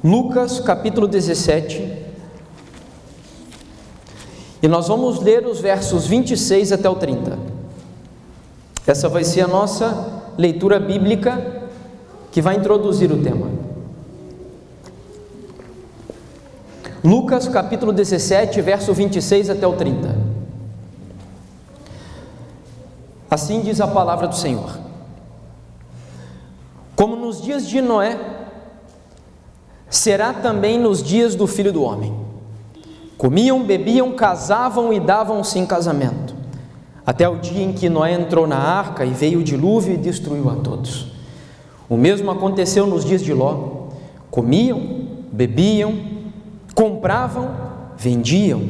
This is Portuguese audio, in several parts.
Lucas capítulo 17, e nós vamos ler os versos 26 até o 30. Essa vai ser a nossa leitura bíblica que vai introduzir o tema. Lucas capítulo 17, verso 26 até o 30. Assim diz a palavra do Senhor: como nos dias de Noé, será também nos dias do Filho do Homem. Comiam, bebiam, casavam e davam-se em casamento, até o dia em que Noé entrou na arca e veio o dilúvio e destruiu a todos. O mesmo aconteceu nos dias de Ló. Comiam, bebiam, compravam, vendiam,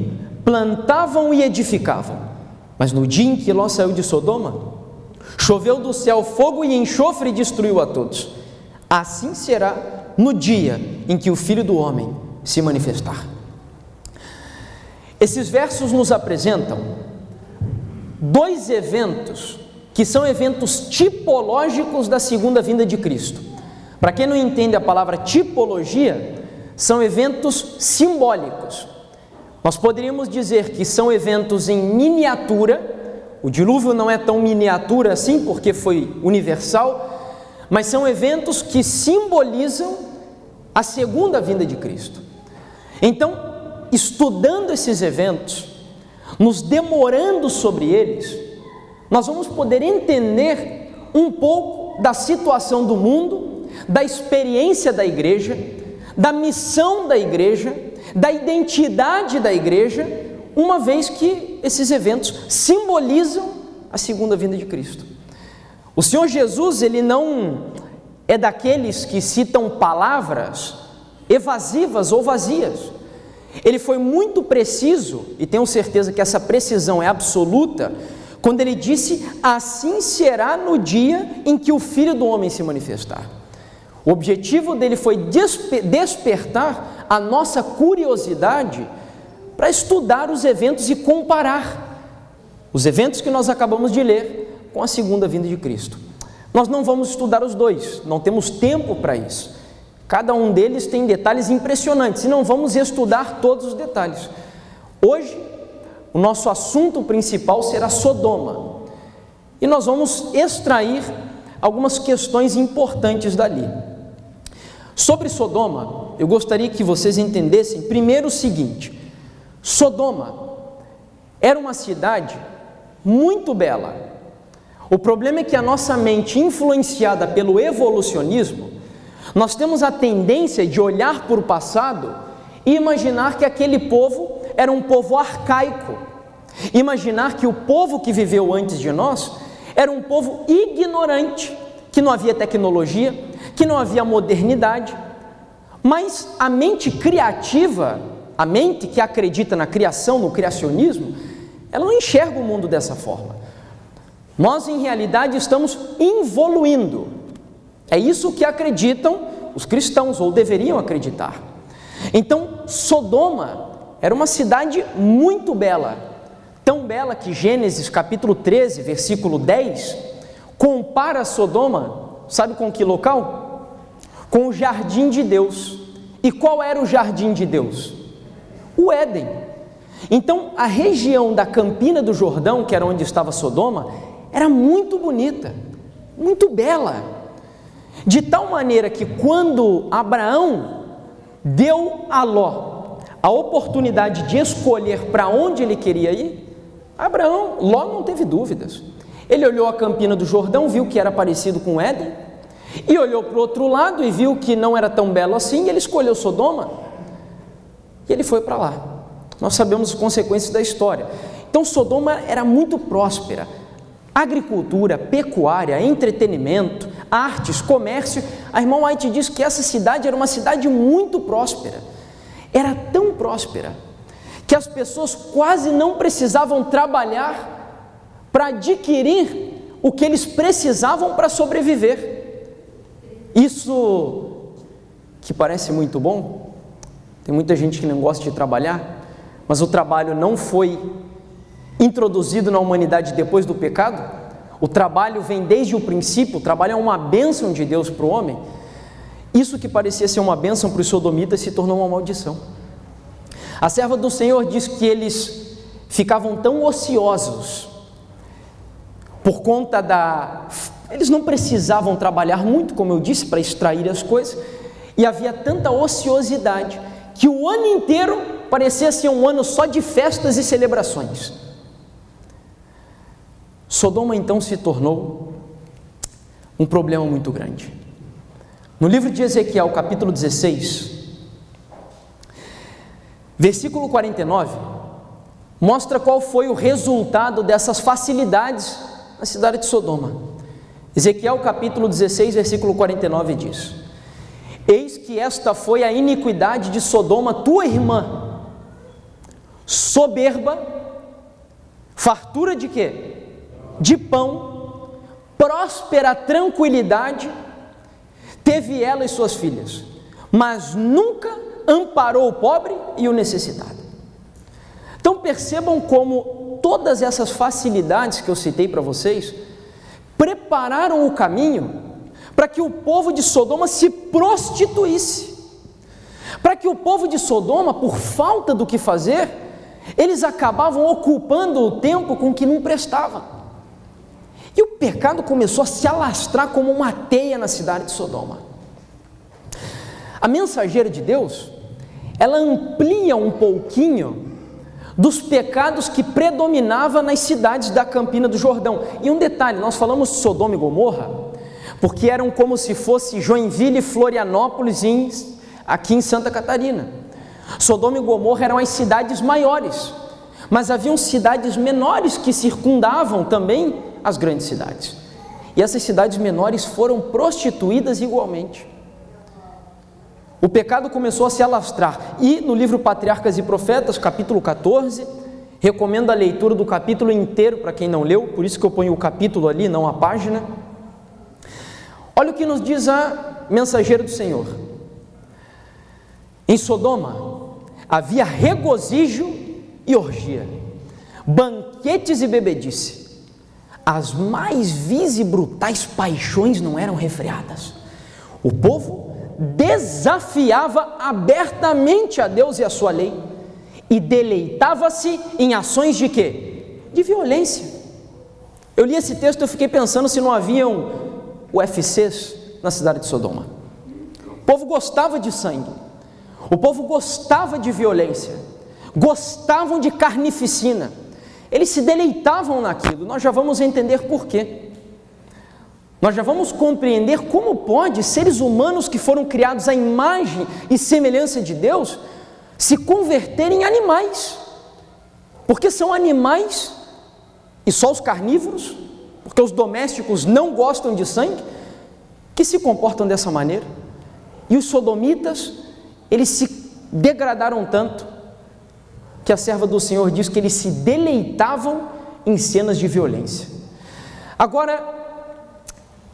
plantavam e edificavam. Mas no dia em que Ló saiu de Sodoma, choveu do céu fogo e enxofre e destruiu a todos. Assim será no dia em que o Filho do Homem se manifestar. Esses versos nos apresentam dois eventos que são eventos tipológicos da segunda vinda de Cristo. Para quem não entende a palavra tipologia, são eventos simbólicos. Nós poderíamos dizer que são eventos em miniatura. O dilúvio não é tão miniatura assim, porque foi universal, mas são eventos que simbolizam a segunda vinda de Cristo. Então, estudando esses eventos, nos demorando sobre eles, nós vamos poder entender um pouco da situação do mundo, da experiência da igreja, da missão da igreja, da identidade da igreja, uma vez que esses eventos simbolizam a segunda vinda de Cristo. O Senhor Jesus, ele não é daqueles que citam palavras evasivas ou vazias. Ele foi muito preciso, e tenho certeza que essa precisão é absoluta, quando ele disse: assim será no dia em que o Filho do Homem se manifestar. O objetivo dele foi despertar a nossa curiosidade para estudar os eventos e comparar os eventos que nós acabamos de ler com a segunda vinda de Cristo. Nós não vamos estudar os dois, não temos tempo para isso. Cada um deles tem detalhes impressionantes e não vamos estudar todos os detalhes. Hoje, o nosso assunto principal será Sodoma, e nós vamos extrair algumas questões importantes dali. Sobre Sodoma, eu gostaria que vocês entendessem primeiro o seguinte: Sodoma era uma cidade muito bela. O problema é que a nossa mente, influenciada pelo evolucionismo, nós temos a tendência de olhar para o passado e imaginar que aquele povo era um povo arcaico, imaginar que o povo que viveu antes de nós era um povo ignorante, que não havia tecnologia, que não havia modernidade. Mas a mente criativa, a mente que acredita na criação, no criacionismo, ela não enxerga o mundo dessa forma. Nós, em realidade, estamos evoluindo. É isso que acreditam os cristãos, ou deveriam acreditar. Então, Sodoma era uma cidade muito bela, tão bela que Gênesis capítulo 13, versículo 10, compara Sodoma, sabe com que local? Com o jardim de Deus. E qual era o jardim de Deus? O Éden. Então, a região da Campina do Jordão, que era onde estava Sodoma, era muito bonita, muito bela. De tal maneira que quando Abraão deu a Ló a oportunidade de escolher para onde ele queria ir, Ló não teve dúvidas. Ele olhou a Campina do Jordão, viu que era parecido com Éden, e olhou para o outro lado e viu que não era tão belo assim, e ele escolheu Sodoma, e ele foi para lá. Nós sabemos as consequências da história. Então Sodoma era muito próspera. Agricultura, pecuária, entretenimento, artes, comércio. A irmã White diz que essa cidade era uma cidade muito próspera. Era tão próspera que as pessoas quase não precisavam trabalhar para adquirir o que eles precisavam para sobreviver. Isso que parece muito bom, tem muita gente que não gosta de trabalhar, mas o trabalho não foi introduzido na humanidade depois do pecado. O trabalho vem desde o princípio, o trabalho é uma bênção de Deus para o homem. Isso que parecia ser uma bênção para os sodomitas se tornou uma maldição. A serva do Senhor diz que eles ficavam tão ociosos por conta eles não precisavam trabalhar muito, como eu disse, para extrair as coisas, e havia tanta ociosidade que o ano inteiro parecia ser um ano só de festas e celebrações. Sodoma então se tornou um problema muito grande. No livro de Ezequiel, capítulo 16, versículo 49, mostra qual foi o resultado dessas facilidades na cidade de Sodoma. Ezequiel capítulo 16, versículo 49 diz: eis que esta foi a iniquidade de Sodoma, tua irmã, soberba, fartura de quê? De pão, próspera tranquilidade, teve ela e suas filhas, mas nunca amparou o pobre e o necessitado. Então percebam como todas essas facilidades que eu citei para vocês prepararam o caminho para que o povo de Sodoma se prostituísse, para que o povo de Sodoma, por falta do que fazer, eles acabavam ocupando o tempo com o que não prestava. E o pecado começou a se alastrar como uma teia na cidade de Sodoma. A mensageira de Deus, ela amplia um pouquinho dos pecados que predominavam nas cidades da Campina do Jordão. E um detalhe, nós falamos Sodoma e Gomorra, porque eram como se fosse Joinville e Florianópolis aqui em Santa Catarina. Sodoma e Gomorra eram as cidades maiores, mas haviam cidades menores que circundavam também as grandes cidades. E essas cidades menores foram prostituídas igualmente. O pecado começou a se alastrar, e no livro Patriarcas e Profetas, capítulo 14, recomendo a leitura do capítulo inteiro para quem não leu, por isso que eu ponho o capítulo ali, não a página. Olha o que nos diz a mensageira do Senhor: em Sodoma havia regozijo e orgia, banquetes e bebedice, as mais vis e brutais paixões não eram refreadas. O povo desafiava abertamente a Deus e a sua lei, e deleitava-se em ações de quê? De violência. Eu li esse texto e eu fiquei pensando se não haviam UFCs na cidade de Sodoma. O povo gostava de sangue, o povo gostava de violência, gostavam de carnificina, eles se deleitavam naquilo. Nós já vamos entender por quê. Nós já vamos compreender como pode seres humanos que foram criados à imagem e semelhança de Deus se converterem em animais, porque são animais, e só os carnívoros, porque os domésticos não gostam de sangue, que se comportam dessa maneira. E os sodomitas, eles se degradaram tanto, que a serva do Senhor diz que eles se deleitavam em cenas de violência. Agora,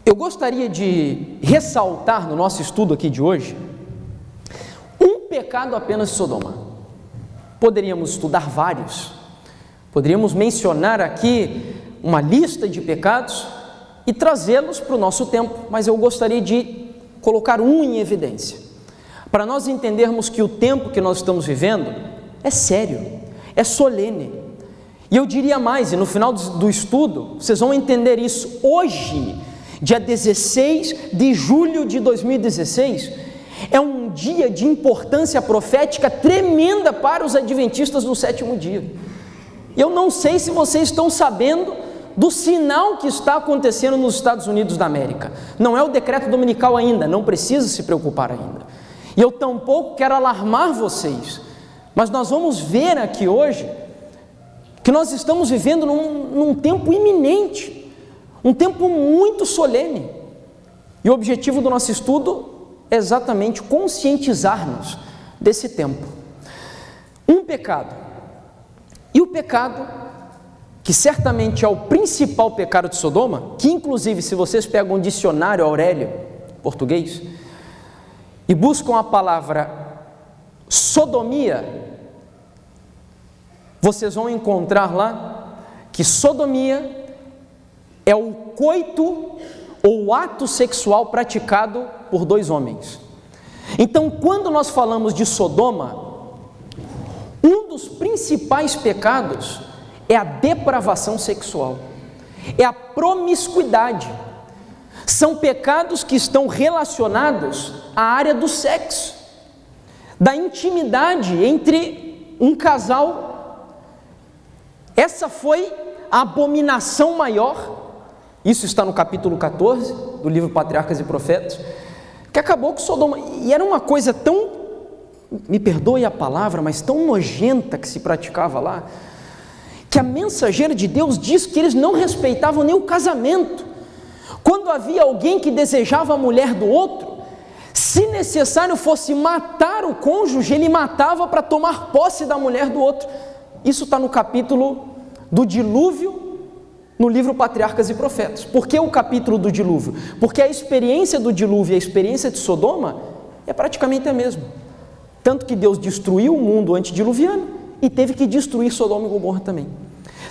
eu gostaria de ressaltar no nosso estudo aqui de hoje um pecado apenas de Sodoma. Poderíamos estudar vários, poderíamos mencionar aqui uma lista de pecados e trazê-los para o nosso tempo, mas eu gostaria de colocar um em evidência, para nós entendermos que o tempo que nós estamos vivendo é sério, é solene. E eu diria mais, e no final do estudo vocês vão entender isso. Hoje, dia 16 de julho de 2016, é um dia de importância profética tremenda para os adventistas do sétimo dia. Eu não sei se vocês estão sabendo do sinal que está acontecendo nos Estados Unidos da América. Não é o decreto dominical ainda, não precisa se preocupar ainda. E eu tampouco quero alarmar vocês, mas nós vamos ver aqui hoje que nós estamos vivendo num tempo iminente, um tempo muito solene, e o objetivo do nosso estudo é exatamente conscientizar-nos desse tempo. Um pecado, e o pecado que certamente é o principal pecado de Sodoma, que inclusive se vocês pegam um dicionário Aurélio, português, e buscam a palavra sodomia, vocês vão encontrar lá que sodomia é o coito ou ato sexual praticado por dois homens. Então, quando nós falamos de Sodoma, um dos principais pecados é a depravação sexual, é a promiscuidade. São pecados que estão relacionados à área do sexo, da intimidade entre um casal. Essa foi a abominação maior. Isso está no capítulo 14 do livro Patriarcas e Profetas, que acabou com Sodoma. E era uma coisa tão, me perdoe a palavra, mas tão nojenta que se praticava lá, que a mensageira de Deus diz que eles não respeitavam nem o casamento. Quando havia alguém que desejava a mulher do outro, se necessário fosse matar o cônjuge, ele matava para tomar posse da mulher do outro. Isso está no capítulo do dilúvio, no livro Patriarcas e Profetas. Por que o capítulo do dilúvio? Porque a experiência do dilúvio e a experiência de Sodoma é praticamente a mesma. Tanto que Deus destruiu o mundo antediluviano e teve que destruir Sodoma e Gomorra também.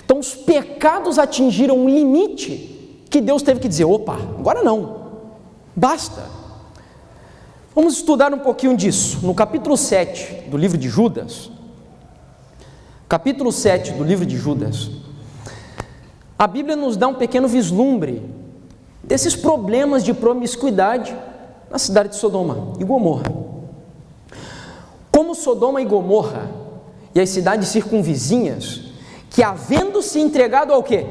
Então os pecados atingiram um limite que Deus teve que dizer, opa, agora não, basta. Vamos estudar um pouquinho disso. No capítulo 7 do livro de Judas, capítulo 7 do livro de Judas, a Bíblia nos dá um pequeno vislumbre desses problemas de promiscuidade na cidade de Sodoma e Gomorra. Como Sodoma e Gomorra e as cidades circunvizinhas, que havendo se entregado ao quê?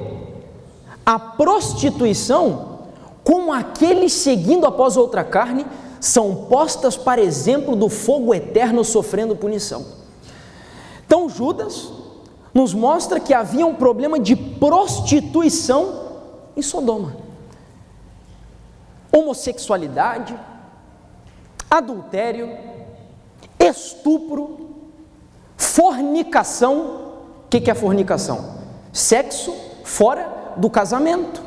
A prostituição, como aqueles seguindo após outra carne, são postas para exemplo do fogo eterno sofrendo punição. Então Judas nos mostra que havia um problema de prostituição em Sodoma. Homossexualidade, adultério, estupro, fornicação. O que é fornicação? Sexo fora do casamento.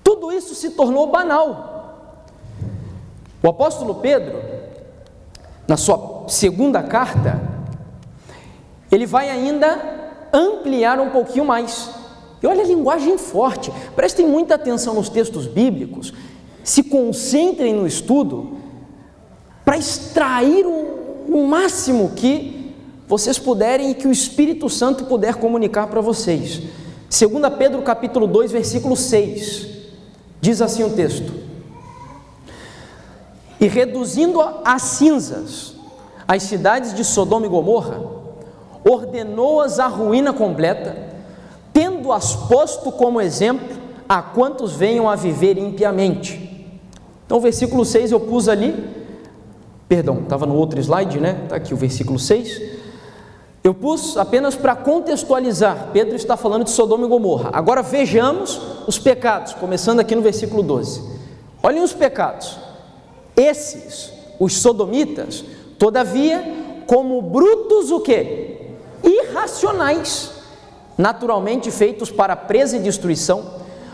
Tudo isso se tornou banal. O apóstolo Pedro, na sua segunda carta, ele vai ainda ampliar um pouquinho mais. E olha a linguagem forte, prestem muita atenção nos textos bíblicos, se concentrem no estudo, para extrair o máximo que vocês puderem e que o Espírito Santo puder comunicar para vocês. 2 Pedro capítulo 2, versículo 6, diz assim o texto: e reduzindo a cinzas as cidades de Sodoma e Gomorra, ordenou-as à ruína completa, tendo-as posto como exemplo a quantos venham a viver impiamente. Então o versículo 6 eu pus ali, perdão, estava no outro slide, né? Está aqui o versículo 6, eu pus apenas para contextualizar. Pedro está falando de Sodoma e Gomorra. Agora vejamos os pecados, começando aqui no versículo 12. Olhem os pecados. Esses, os sodomitas, todavia, como brutos o quê? Irracionais, naturalmente feitos para presa e destruição,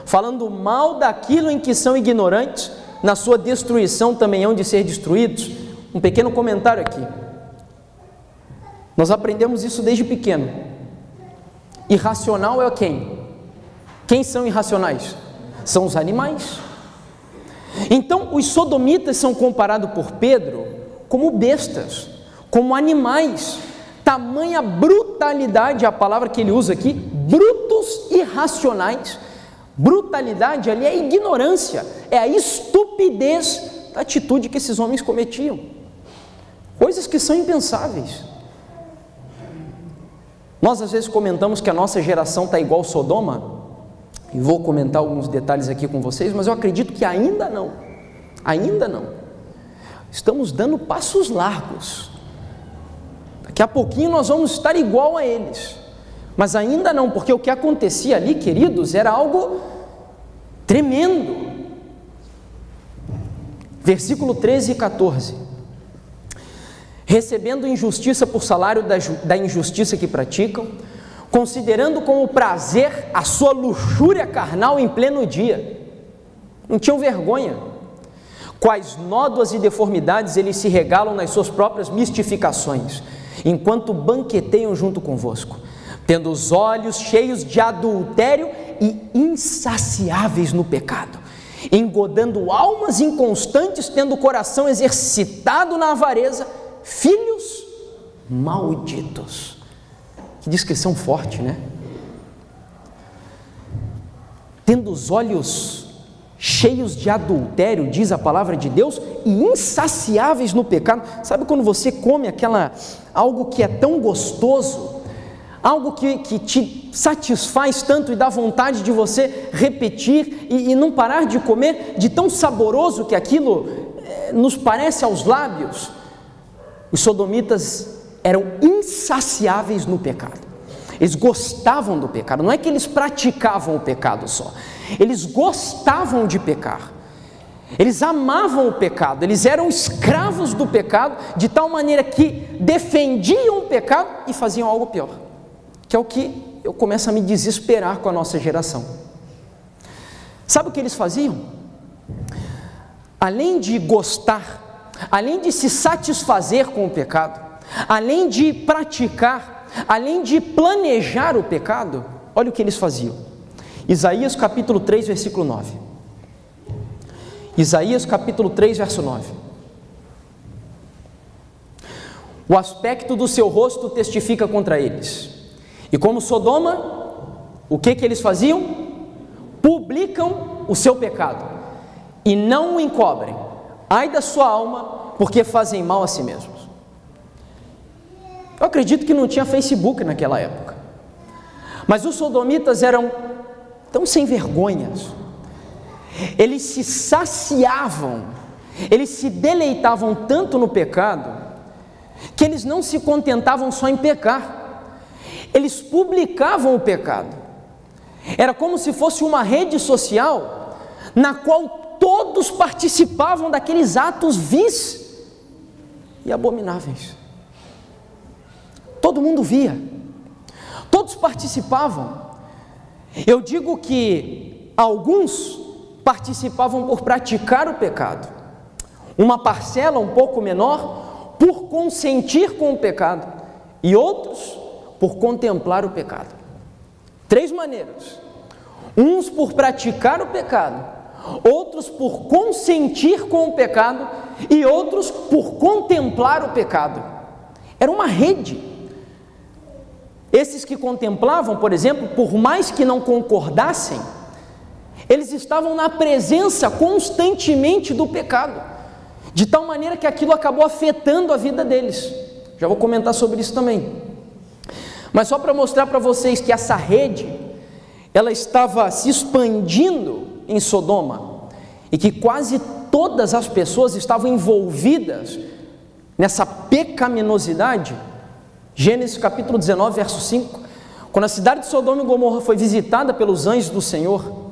falando mal daquilo em que são ignorantes, na sua destruição também hão de ser destruídos. Um pequeno comentário aqui. Nós aprendemos isso desde pequeno. Irracional é quem? Quem são irracionais? São os animais. Então, os sodomitas são comparados por Pedro como bestas, como animais. Tamanha brutalidade, a palavra que ele usa aqui, brutos irracionais. Brutalidade ali é ignorância, é a estupidez da atitude que esses homens cometiam. Coisas que são impensáveis. Nós às vezes comentamos que a nossa geração está igual Sodoma, e vou comentar alguns detalhes aqui com vocês, mas eu acredito que ainda não. Estamos dando passos largos. Daqui a pouquinho nós vamos estar igual a eles, mas ainda não, porque o que acontecia ali, queridos, era algo tremendo. Versículo 13 e 14: recebendo injustiça por salário da injustiça que praticam, considerando como prazer a sua luxúria carnal em pleno dia. Não tinham vergonha. Quais nódoas e deformidades eles se regalam nas suas próprias mistificações, enquanto banqueteiam junto convosco, tendo os olhos cheios de adultério e insaciáveis no pecado, engodando almas inconstantes, tendo o coração exercitado na avareza, filhos malditos. Que descrição forte, né? Tendo os olhos cheios de adultério, diz a palavra de Deus, e insaciáveis no pecado. Sabe quando você come algo que é tão gostoso, algo que te satisfaz tanto e dá vontade de você repetir e não parar de comer, de tão saboroso que aquilo nos parece aos lábios? Os sodomitas eram insaciáveis no pecado. Eles gostavam do pecado. Não é que eles praticavam o pecado só, eles gostavam de pecar, eles amavam o pecado, eles eram escravos do pecado, de tal maneira que defendiam o pecado e faziam algo pior, que é o que eu começo a me desesperar com a nossa geração. Sabe o que eles faziam? Além de gostar, além de se satisfazer com o pecado, além de praticar, além de planejar o pecado, olha o que eles faziam. Isaías capítulo 3, versículo 9. Isaías capítulo 3, verso 9. O aspecto do seu rosto testifica contra eles. E como Sodoma, o que eles faziam? Publicam o seu pecado e não o encobrem. Ai da sua alma, porque fazem mal a si mesmos. Eu acredito que não tinha Facebook naquela época, mas os sodomitas eram tão sem vergonhas, eles se saciavam, eles se deleitavam tanto no pecado, que eles não se contentavam só em pecar, eles publicavam o pecado. Era como se fosse uma rede social, na qual todos participavam daqueles atos vis e abomináveis. Todo mundo via, todos participavam. Eu digo que alguns participavam por praticar o pecado, uma parcela um pouco menor por consentir com o pecado, e outros por contemplar o pecado. 3 maneiras: uns por praticar o pecado, outros por consentir com o pecado e outros por contemplar o pecado. Era uma rede. Esses que contemplavam, por exemplo, por mais que não concordassem, eles estavam na presença constantemente do pecado, de tal maneira que aquilo acabou afetando a vida deles. Já vou comentar sobre isso também. Mas só para mostrar para vocês que essa rede, ela estava se expandindo em Sodoma, e que quase todas as pessoas estavam envolvidas nessa pecaminosidade. Gênesis capítulo 19, verso 5, quando a cidade de Sodoma e Gomorra foi visitada pelos anjos do Senhor,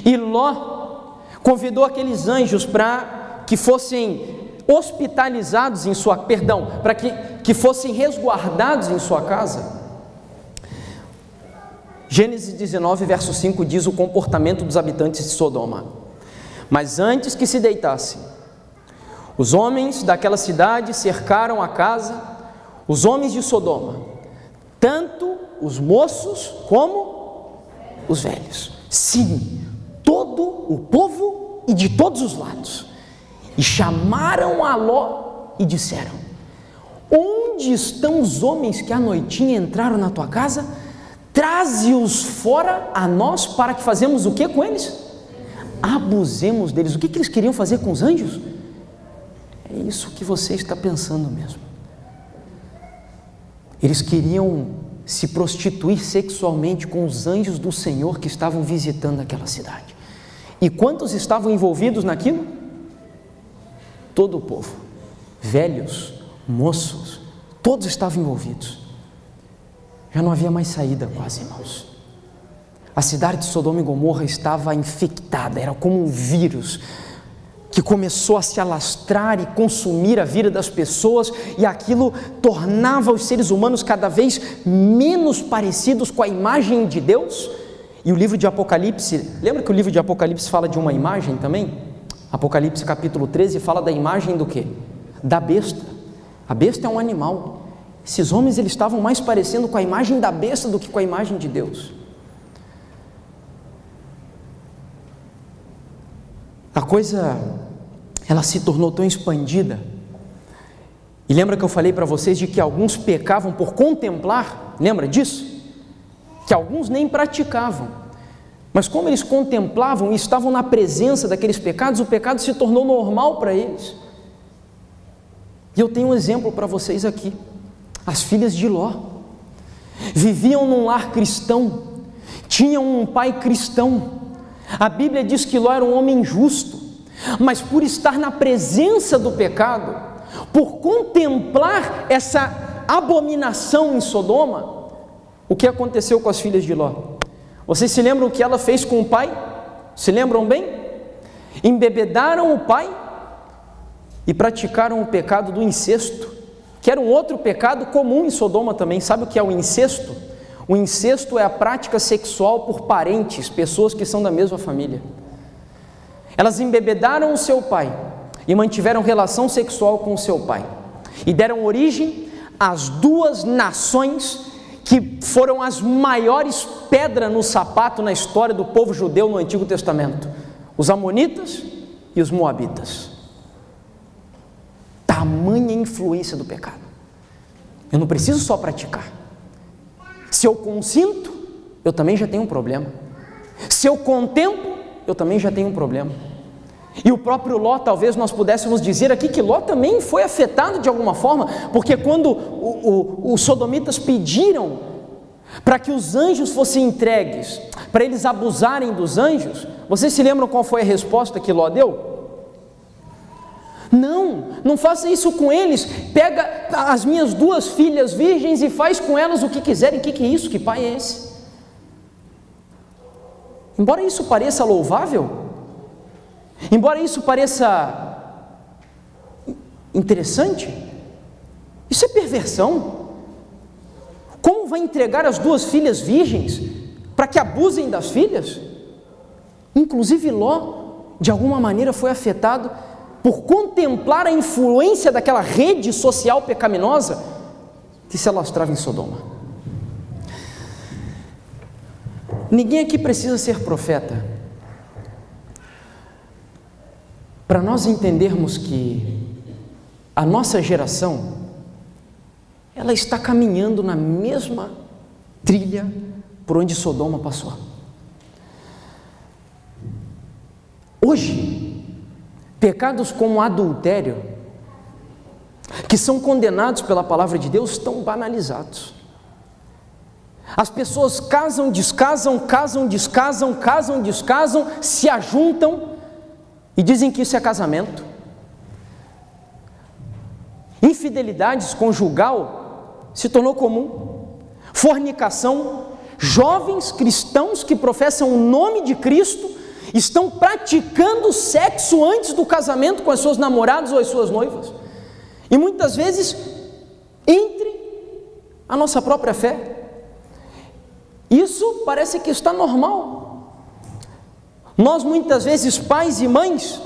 e Ló convidou aqueles anjos para que fossem hospitalizados em sua, para que fossem resguardados em sua casa. Gênesis 19, verso 5 diz o comportamento dos habitantes de Sodoma: mas antes que se deitassem, os homens daquela cidade cercaram a casa, os homens de Sodoma, tanto os moços como os velhos. Sim, todo o povo e de todos os lados. E chamaram a Ló e disseram: onde estão os homens que à noitinha entraram na tua casa? Traze-os fora a nós, para que fazemos o que com eles? Abusemos deles. O que eles queriam fazer com os anjos? É isso que você está pensando mesmo. Eles queriam se prostituir sexualmente com os anjos do Senhor que estavam visitando aquela cidade. E quantos estavam envolvidos naquilo? Todo o povo, velhos, moços, todos estavam envolvidos. Já não havia mais saída quase, irmãos. A cidade de Sodoma e Gomorra estava infectada, era como um vírus que começou a se alastrar e consumir a vida das pessoas, e aquilo tornava os seres humanos cada vez menos parecidos com a imagem de Deus. E o livro de Apocalipse, lembra que o livro de Apocalipse fala de uma imagem também? Apocalipse capítulo 13 fala da imagem do quê? Da besta. A besta é um animal. Esses homens, eles estavam mais parecendo com a imagem da besta do que com a imagem de Deus. a coisa, ela se tornou tão expandida. E lembra que eu falei para vocês de que alguns pecavam por contemplar? Lembra disso? Que alguns nem praticavam. Mas como eles contemplavam e estavam na presença daqueles pecados, o pecado se tornou normal para eles. E eu tenho um exemplo para vocês aqui. As filhas de Ló viviam num lar cristão, tinham um pai cristão. A Bíblia diz que Ló era um homem justo, mas por estar na presença do pecado, por contemplar essa abominação em Sodoma, o que aconteceu com as filhas de Ló? Vocês se lembram o que ela fez com o pai? Se lembram bem? Embebedaram o pai e praticaram o pecado do incesto, que era um outro pecado comum em Sodoma também. Sabe o que é o incesto? O incesto é a prática sexual por parentes, pessoas que são da mesma família. Elas embebedaram o seu pai e mantiveram relação sexual com o seu pai, e deram origem às duas nações que foram as maiores pedras no sapato na história do povo judeu no Antigo Testamento: os amonitas e os moabitas. Tamanha influência do pecado. Eu não preciso só praticar. Se eu consinto, eu também já tenho um problema. Se eu contemplo, eu também já tenho um problema. E o próprio Ló, talvez nós pudéssemos dizer aqui que Ló também foi afetado de alguma forma, porque quando os sodomitas pediram para que os anjos fossem entregues, para eles abusarem dos anjos, vocês se lembram qual foi a resposta que Ló deu? Não faça isso com eles. Pega as minhas duas filhas virgens e faz com elas o que quiserem. Que é isso? Que pai é esse? Embora isso pareça louvável, embora isso pareça interessante, isso é perversão. Como vai entregar as duas filhas virgens para que abusem das filhas? Inclusive Ló, de alguma maneira, foi afetado por contemplar a influência daquela rede social pecaminosa que se alastrava em Sodoma. Ninguém aqui precisa ser profeta para nós entendermos que a nossa geração, ela está caminhando na mesma trilha por onde Sodoma passou. Hoje, pecados como adultério, que são condenados pela palavra de Deus, estão banalizados. As pessoas casam, descasam, casam, descasam, casam, descasam, se ajuntam e dizem que isso é casamento. Infidelidades conjugal se tornou comum. Fornicação, jovens cristãos que professam o nome de Cristo estão praticando sexo antes do casamento com as suas namoradas ou as suas noivas, e muitas vezes entre a nossa própria fé. Isso parece que está normal. Nós muitas vezes, pais e mães,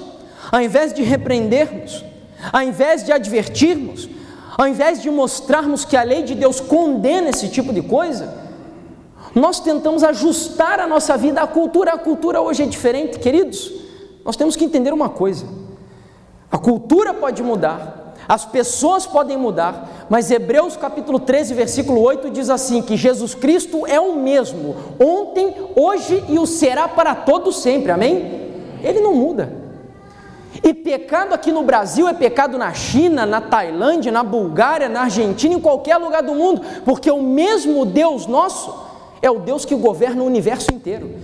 ao invés de repreendermos, ao invés de advertirmos, ao invés de mostrarmos que a lei de Deus condena esse tipo de coisa, nós tentamos ajustar a nossa vida à cultura. A cultura hoje é diferente, queridos. Nós temos que entender uma coisa: a cultura pode mudar, as pessoas podem mudar, mas Hebreus capítulo 13, versículo 8 diz assim, que Jesus Cristo é o mesmo, ontem, hoje e o será para todo sempre, amém? Ele não muda. E pecado aqui no Brasil é pecado na China, na Tailândia, na Bulgária, na Argentina, em qualquer lugar do mundo, porque o mesmo Deus nosso é o Deus que governa o universo inteiro.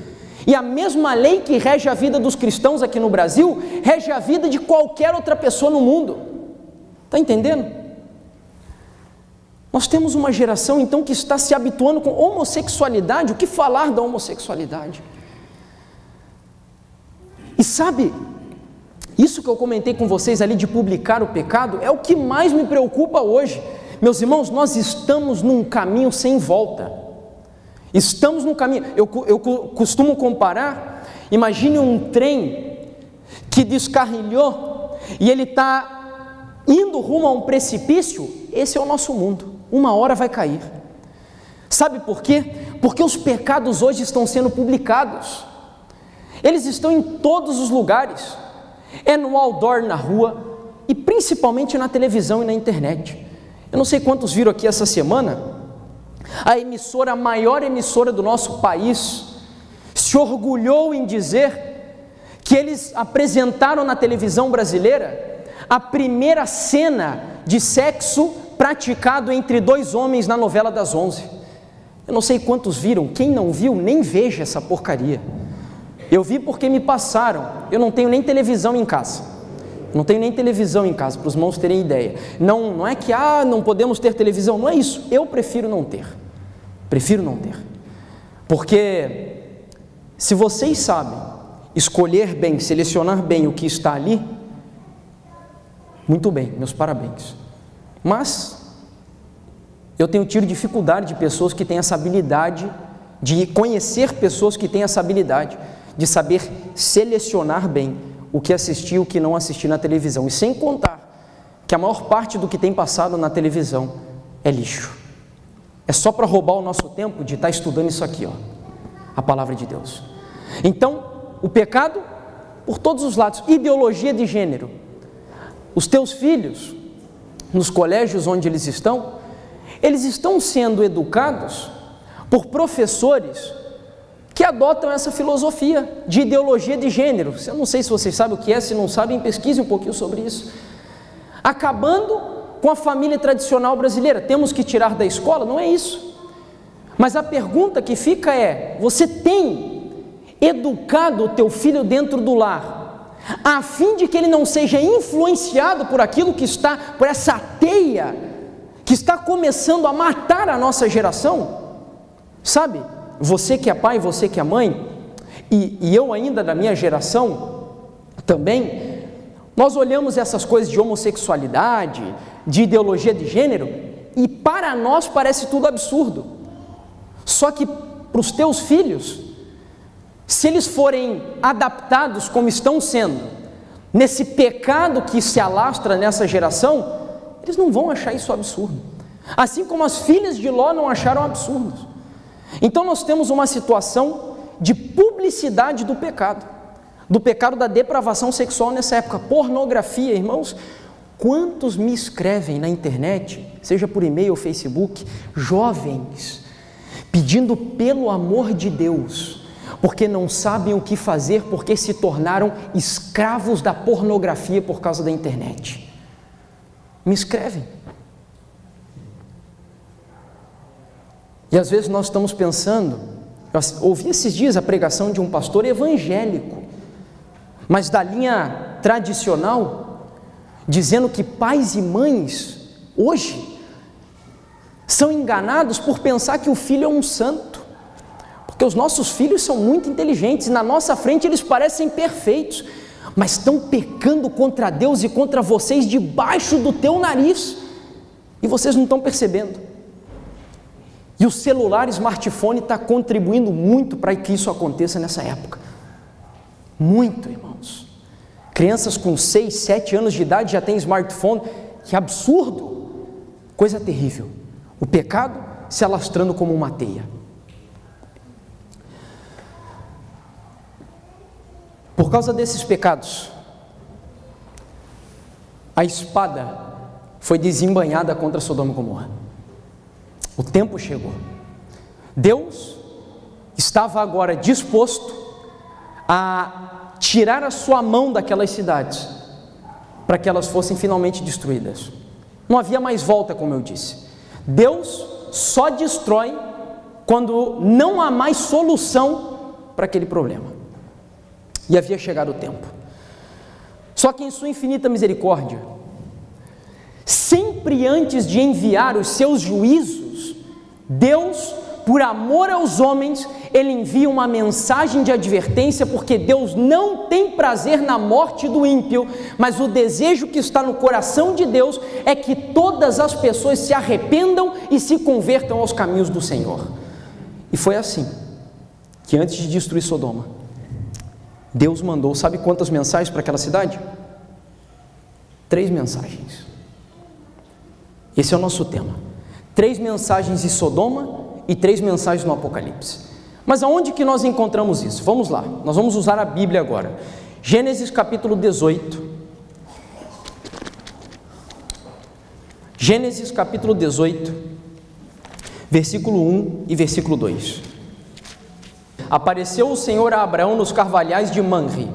E a mesma lei que rege a vida dos cristãos aqui no Brasil, rege a vida de qualquer outra pessoa no mundo. Está entendendo? Nós temos uma geração então que está se habituando com homossexualidade. O que falar da homossexualidade? E sabe, isso que eu comentei com vocês ali de publicar o pecado é o que mais me preocupa hoje. Meus irmãos, nós estamos num caminho sem volta. Estamos num caminho, eu costumo comparar, imagine um trem que descarrilhou e ele está indo rumo a um precipício. Esse é o nosso mundo, uma hora vai cair. Sabe por quê? Porque os pecados hoje estão sendo publicados, eles estão em todos os lugares. é no outdoor na rua e principalmente na televisão e na internet. Eu não sei quantos viram aqui essa semana, a maior emissora do nosso país, se orgulhou em dizer que eles apresentaram na televisão brasileira a primeira cena de sexo praticado entre dois homens na novela das 11. Eu não sei quantos viram, quem não viu, nem veja essa porcaria. Eu vi porque me passaram, eu não tenho nem televisão em casa. Para os irmãos terem ideia. Não é que, não podemos ter televisão, não é isso. Eu prefiro não ter. Porque se vocês sabem escolher bem, selecionar bem o que está ali, muito bem, meus parabéns. Mas eu tenho tido dificuldade de pessoas que têm essa habilidade, de conhecer pessoas que têm essa habilidade, de saber selecionar bem o que assistir e o que não assistir na televisão. E sem contar que a maior parte do que tem passado na televisão é lixo. É só para roubar o nosso tempo de estar estudando isso aqui, a palavra de Deus. Então, o pecado por todos os lados, ideologia de gênero. Os teus filhos, nos colégios onde eles estão sendo educados por professores que adotam essa filosofia de ideologia de gênero. Eu não sei se vocês sabem o que é, se não sabem, pesquisem um pouquinho sobre isso. Acabando com a família tradicional brasileira. Temos que tirar da escola? Não é isso. Mas a pergunta que fica é: você tem educado o teu filho dentro do lar, a fim de que ele não seja influenciado por aquilo que está, por essa teia que está começando a matar a nossa geração? Sabe, você que é pai, você que é mãe, e eu ainda da minha geração também, nós olhamos essas coisas de homossexualidade, de ideologia de gênero, e para nós parece tudo absurdo. Só que para os teus filhos, se eles forem adaptados como estão sendo, nesse pecado que se alastra nessa geração, eles não vão achar isso absurdo. Assim como as filhas de Ló não acharam absurdos. Então nós temos uma situação de publicidade do pecado da depravação sexual nessa época. Pornografia, irmãos. Quantos me escrevem na internet, seja por e-mail ou Facebook, jovens, pedindo pelo amor de Deus, porque não sabem o que fazer, porque se tornaram escravos da pornografia por causa da internet. Me escrevem. E às vezes nós estamos pensando, eu ouvi esses dias a pregação de um pastor evangélico, mas da linha tradicional, dizendo que pais e mães, hoje, são enganados por pensar que o filho é um santo, porque os nossos filhos são muito inteligentes, e na nossa frente eles parecem perfeitos, mas estão pecando contra Deus e contra vocês debaixo do teu nariz, e vocês não estão percebendo. E o celular, smartphone está contribuindo muito para que isso aconteça nessa época. Muito, irmãos. Crianças com 6, 7 anos de idade já têm smartphone. Que absurdo! Coisa terrível. O pecado se alastrando como uma teia. Por causa desses pecados, a espada foi desembainhada contra Sodoma e Gomorra. O tempo chegou. Deus estava agora disposto a tirar a sua mão daquelas cidades, para que elas fossem finalmente destruídas. Não havia mais volta, como eu disse. Deus só destrói quando não há mais solução para aquele problema. E havia chegado o tempo. Só que em sua infinita misericórdia, sempre antes de enviar os seus juízos, Deus, por amor aos homens, Ele envia uma mensagem de advertência, porque Deus não tem prazer na morte do ímpio, mas o desejo que está no coração de Deus é que todas as pessoas se arrependam e se convertam aos caminhos do Senhor. E foi assim que antes de destruir Sodoma, Deus mandou, sabe quantas mensagens para aquela cidade? 3 mensagens. Esse é o nosso tema. 3 mensagens em Sodoma e 3 mensagens no Apocalipse. Mas aonde que nós encontramos isso? Vamos lá, nós vamos usar a Bíblia agora. Gênesis capítulo 18. Gênesis capítulo 18, versículo 1 e versículo 2. Apareceu o Senhor a Abraão nos carvalhais de Manre,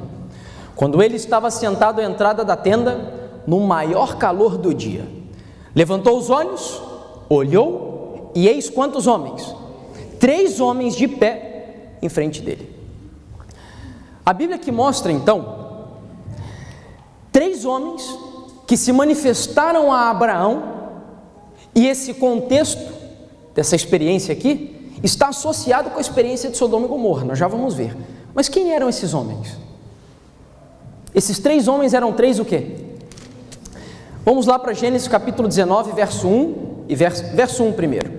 quando ele estava sentado à entrada da tenda, no maior calor do dia. Levantou os olhos, olhou, e eis quantos homens? 3 homens de pé em frente dele. A Bíblia que mostra então 3 homens que se manifestaram a Abraão, e esse contexto dessa experiência aqui está associado com a experiência de Sodoma e Gomorra, nós já vamos ver. Mas quem eram esses homens? Esses 3 homens eram 3 o quê? Vamos lá para Gênesis capítulo 19, verso 1 e verso 1 primeiro.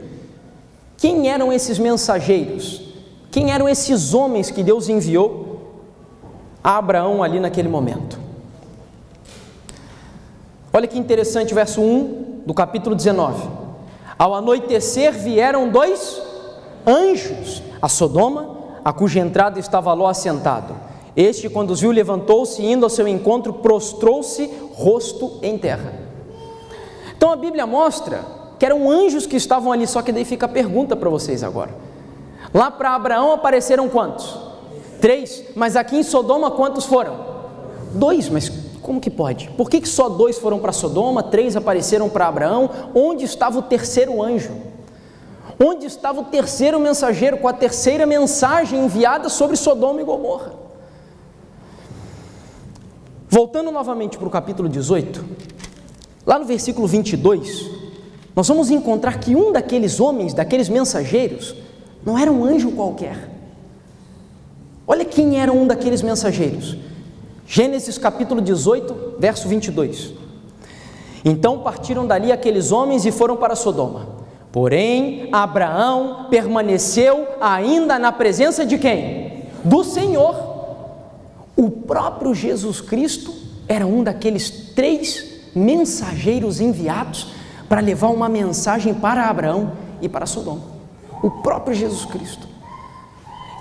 Quem eram esses mensageiros? Quem eram esses homens que Deus enviou a Abraão ali naquele momento? Olha que interessante o verso 1 do capítulo 19. Ao anoitecer vieram 2 anjos a Sodoma, a cuja entrada estava Ló assentado. Este, quando os viu, levantou-se e, indo ao seu encontro, prostrou-se rosto em terra. Então a Bíblia mostra que eram anjos que estavam ali, só que daí fica a pergunta para vocês agora. Lá para Abraão apareceram quantos? 3, mas aqui em Sodoma quantos foram? 2, mas como que pode? Por que só 2 foram para Sodoma, 3 apareceram para Abraão? Onde estava o terceiro anjo? Onde estava o terceiro mensageiro com a terceira mensagem enviada sobre Sodoma e Gomorra? Voltando novamente para o capítulo 18, lá no versículo 22, nós vamos encontrar que um daqueles homens, daqueles mensageiros, não era um anjo qualquer. Olha quem era um daqueles mensageiros. Gênesis capítulo 18, verso 22. Então partiram dali aqueles homens e foram para Sodoma. Porém, Abraão permaneceu ainda na presença de quem? Do Senhor. O próprio Jesus Cristo era um daqueles 3 mensageiros enviados para levar uma mensagem para Abraão e para Sodoma. O próprio Jesus Cristo.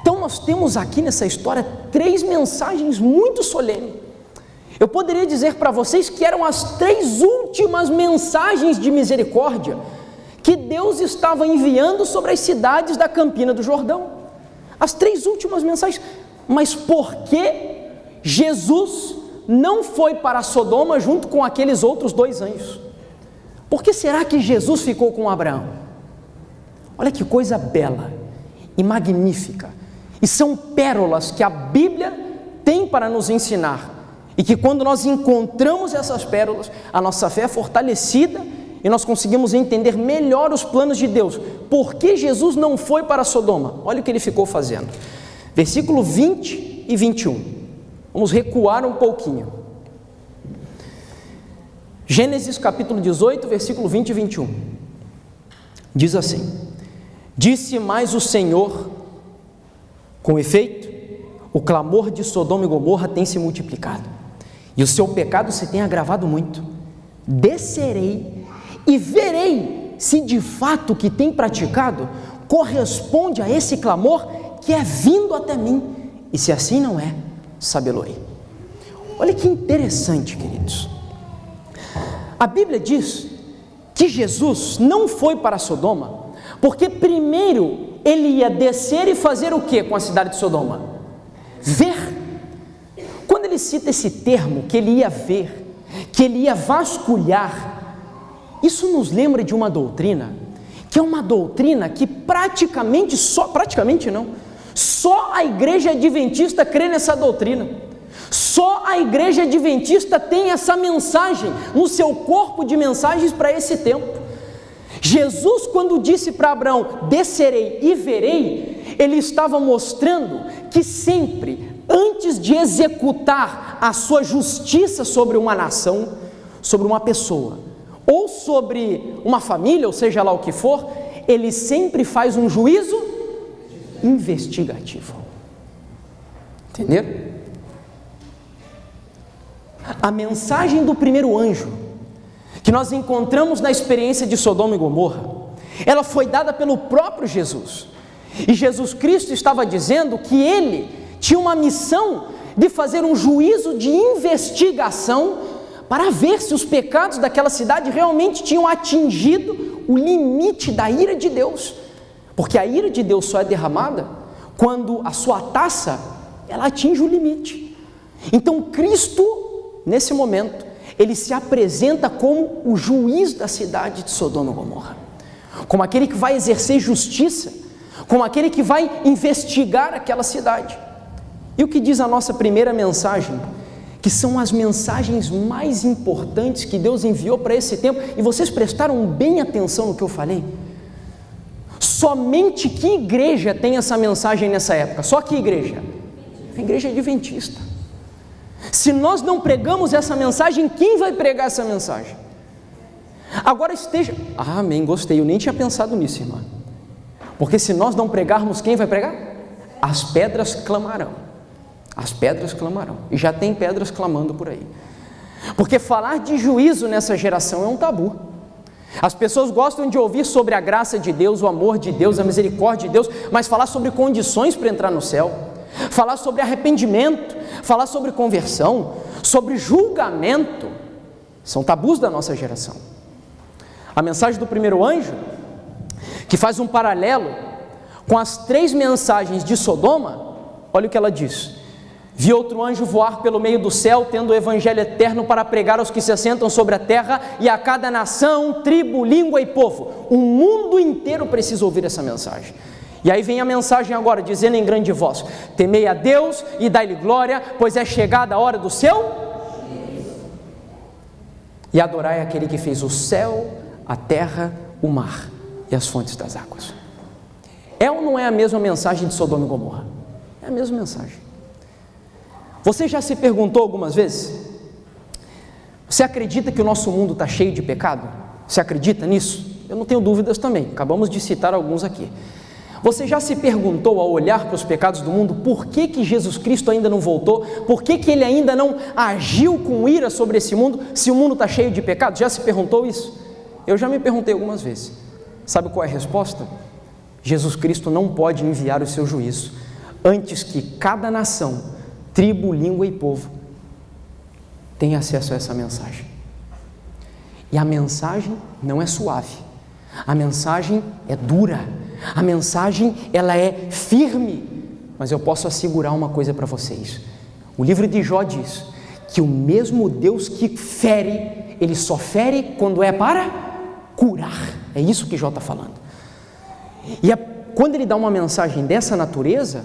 Então nós temos aqui nessa história 3 mensagens muito solenes. Eu poderia dizer para vocês que eram as 3 últimas mensagens de misericórdia que Deus estava enviando sobre as cidades da Campina do Jordão. As 3 últimas mensagens. Mas por que Jesus não foi para Sodoma junto com aqueles outros 2 anjos? Por que será que Jesus ficou com Abraão? Olha que coisa bela e magnífica. E são pérolas que a Bíblia tem para nos ensinar. E que quando nós encontramos essas pérolas, a nossa fé é fortalecida e nós conseguimos entender melhor os planos de Deus. Por que Jesus não foi para Sodoma? Olha o que ele ficou fazendo. Versículo 20 e 21. Vamos recuar um pouquinho. Gênesis capítulo 18, versículo 20 e 21. Diz assim: Disse mais o Senhor, com efeito, o clamor de Sodoma e Gomorra tem se multiplicado, e o seu pecado se tem agravado muito. Descerei e verei se de fato o que tem praticado corresponde a esse clamor que é vindo até mim, e se assim não é, sabê-lo-ei. Olha que interessante, queridos. A Bíblia diz que Jesus não foi para Sodoma, porque primeiro ele ia descer e fazer o que com a cidade de Sodoma? Ver. Quando ele cita esse termo, que ele ia ver, que ele ia vasculhar, isso nos lembra de uma doutrina, que é uma doutrina que só a igreja adventista crê nessa doutrina. Só a igreja adventista tem essa mensagem no seu corpo de mensagens para esse tempo. Jesus, quando disse para Abraão, descerei e verei, ele estava mostrando que sempre, antes de executar a sua justiça sobre uma nação, sobre uma pessoa, ou sobre uma família, ou seja lá o que for, ele sempre faz um juízo investigativo. Entenderam? A mensagem do primeiro anjo, que nós encontramos na experiência de Sodoma e Gomorra, ela foi dada pelo próprio Jesus. E Jesus Cristo estava dizendo que ele tinha uma missão de fazer um juízo de investigação para ver se os pecados daquela cidade realmente tinham atingido o limite da ira de Deus, porque a ira de Deus só é derramada quando a sua taça, ela atinge o limite. Então Cristo, nesse momento, ele se apresenta como o juiz da cidade de Sodoma e Gomorra, como aquele que vai exercer justiça, como aquele que vai investigar aquela cidade. E o que diz a nossa primeira mensagem, que são as mensagens mais importantes que Deus enviou para esse tempo, e vocês prestaram bem atenção no que eu falei? Somente que igreja tem essa mensagem nessa época? Só que igreja? A igreja adventista. Se nós não pregamos essa mensagem, quem vai pregar essa mensagem? Agora esteja... amém, gostei, eu nem tinha pensado nisso, irmã. Porque se nós não pregarmos, quem vai pregar? As pedras clamarão. As pedras clamarão, e já tem pedras clamando por aí, porque falar de juízo nessa geração é um tabu. As pessoas gostam de ouvir sobre a graça de Deus, o amor de Deus, a misericórdia de Deus, mas falar sobre condições para entrar no céu, falar sobre arrependimento, falar sobre conversão, sobre julgamento, são tabus da nossa geração. A mensagem do primeiro anjo, que faz um paralelo com as 3 mensagens de Sodoma, olha o que ela diz: vi outro anjo voar pelo meio do céu, tendo o evangelho eterno para pregar aos que se assentam sobre a terra e a cada nação, tribo, língua e povo. O mundo inteiro precisa ouvir essa mensagem. E aí vem a mensagem agora, dizendo em grande voz: temei a Deus e dai-lhe glória, pois é chegada a hora do seu e adorai aquele que fez o céu, a terra, o mar e as fontes das águas. É ou não é a mesma mensagem de Sodoma e Gomorra? É a mesma mensagem. Você já se perguntou algumas vezes? Você acredita que o nosso mundo está cheio de pecado? Você acredita nisso? Eu não tenho dúvidas também, acabamos de citar alguns aqui. Você já se perguntou, ao olhar para os pecados do mundo, por que Jesus Cristo ainda não voltou? Por que Ele ainda não agiu com ira sobre esse mundo, se o mundo está cheio de pecado? Já se perguntou isso? Eu já me perguntei algumas vezes. Sabe qual é a resposta? Jesus Cristo não pode enviar o seu juízo antes que cada nação, tribo, língua e povo tenha acesso a essa mensagem. E a mensagem não é suave, a mensagem é dura, a mensagem ela é firme, mas eu posso assegurar uma coisa para vocês: o livro de Jó diz que o mesmo Deus que fere, Ele só fere quando é para curar. É isso que Jó está falando. E quando Ele dá uma mensagem dessa natureza,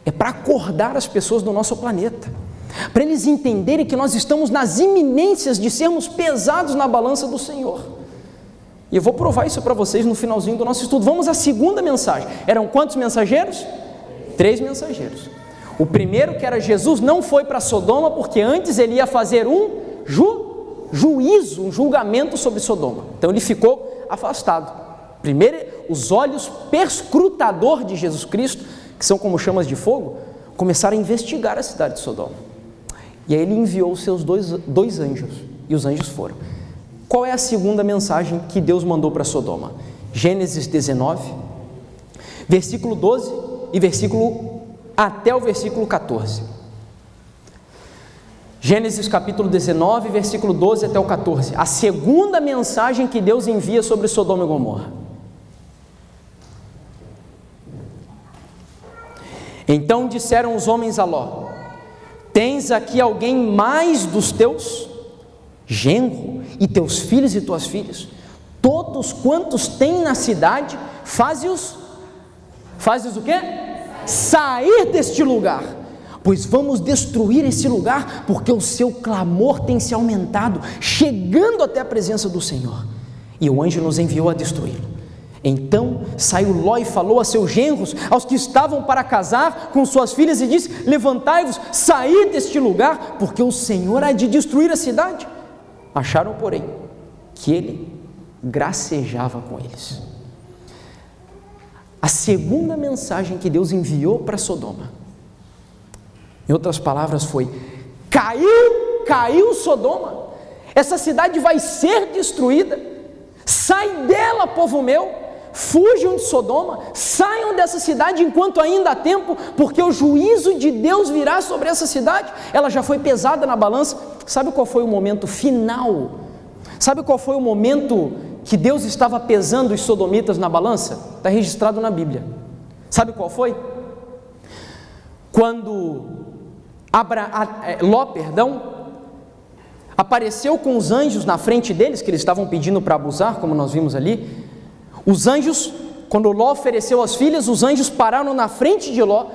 é para acordar as pessoas do nosso planeta, para eles entenderem que nós estamos nas iminências de sermos pesados na balança do Senhor. E eu vou provar isso para vocês no finalzinho do nosso estudo. Vamos à segunda mensagem. Eram quantos mensageiros? 3 mensageiros. O primeiro, que era Jesus, não foi para Sodoma, porque antes ele ia fazer um juízo, um julgamento sobre Sodoma. Então ele ficou afastado. Primeiro, os olhos perscrutador de Jesus Cristo, que são como chamas de fogo, começaram a investigar a cidade de Sodoma. E aí ele enviou os seus dois anjos, e os anjos foram. Qual é a segunda mensagem que Deus mandou para Sodoma? Gênesis 19, versículo 12 e até o versículo 14. Gênesis capítulo 19, versículo 12 até o 14. A segunda mensagem que Deus envia sobre Sodoma e Gomorra. Então disseram os homens a Ló: tens aqui alguém mais dos teus genro, e teus filhos e tuas filhas? Todos quantos têm na cidade, faze-os o quê? Sair deste lugar, pois vamos destruir esse lugar, porque o seu clamor tem se aumentado, chegando até a presença do Senhor, e o anjo nos enviou a destruí-lo. Então saiu Ló e falou a seus genros, aos que estavam para casar com suas filhas, e disse: levantai-vos, saí deste lugar, porque o Senhor há de destruir a cidade. Acharam, porém, que ele gracejava com eles. A segunda mensagem que Deus enviou para Sodoma, em outras palavras, foi: caiu Sodoma, essa cidade vai ser destruída, sai dela, povo meu, fujam de Sodoma, saiam dessa cidade enquanto ainda há tempo, porque o juízo de Deus virá sobre essa cidade. Ela já foi pesada na balança. Sabe qual foi o momento final? Sabe qual foi o momento que Deus estava pesando os sodomitas na balança? Está registrado na Bíblia. Sabe qual foi? Quando Ló, apareceu com os anjos na frente deles, que eles estavam pedindo para abusar, como nós vimos ali. Os anjos, quando Ló ofereceu as filhas, os anjos pararam na frente de Ló,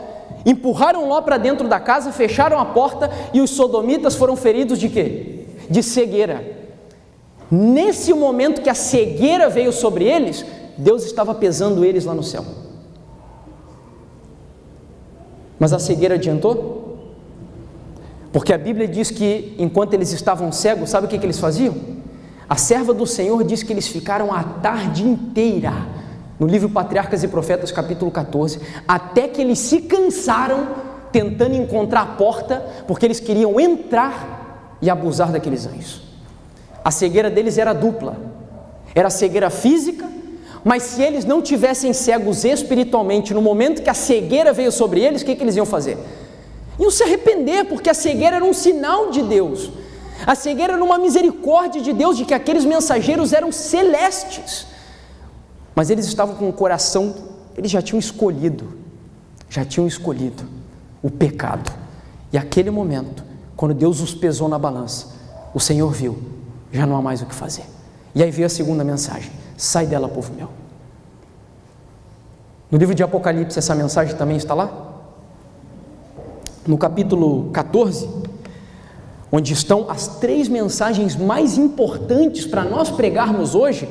empurraram Ló para dentro da casa, fecharam a porta e os sodomitas foram feridos de quê? De cegueira. Nesse momento que a cegueira veio sobre eles, Deus estava pesando eles lá no céu. Mas a cegueira adiantou? Porque a Bíblia diz que enquanto eles estavam cegos, sabe o que eles faziam? A serva do Senhor diz que eles ficaram a tarde inteira, no livro Patriarcas e Profetas, capítulo 14, até que eles se cansaram tentando encontrar a porta, porque eles queriam entrar e abusar daqueles anjos. A cegueira deles era dupla, era cegueira física, mas se eles não tivessem cegos espiritualmente, no momento que a cegueira veio sobre eles, o que eles iam fazer? Iam se arrepender, porque a cegueira era um sinal de Deus, a cegueira era uma misericórdia de Deus, de que aqueles mensageiros eram celestes, mas eles estavam com o coração, eles já tinham escolhido o pecado, e aquele momento, quando Deus os pesou na balança, o Senhor viu, já não há mais o que fazer, e aí veio a segunda mensagem: sai dela, povo meu. No livro de Apocalipse essa mensagem também está lá, no capítulo 14, onde estão as 3 mensagens mais importantes para nós pregarmos hoje.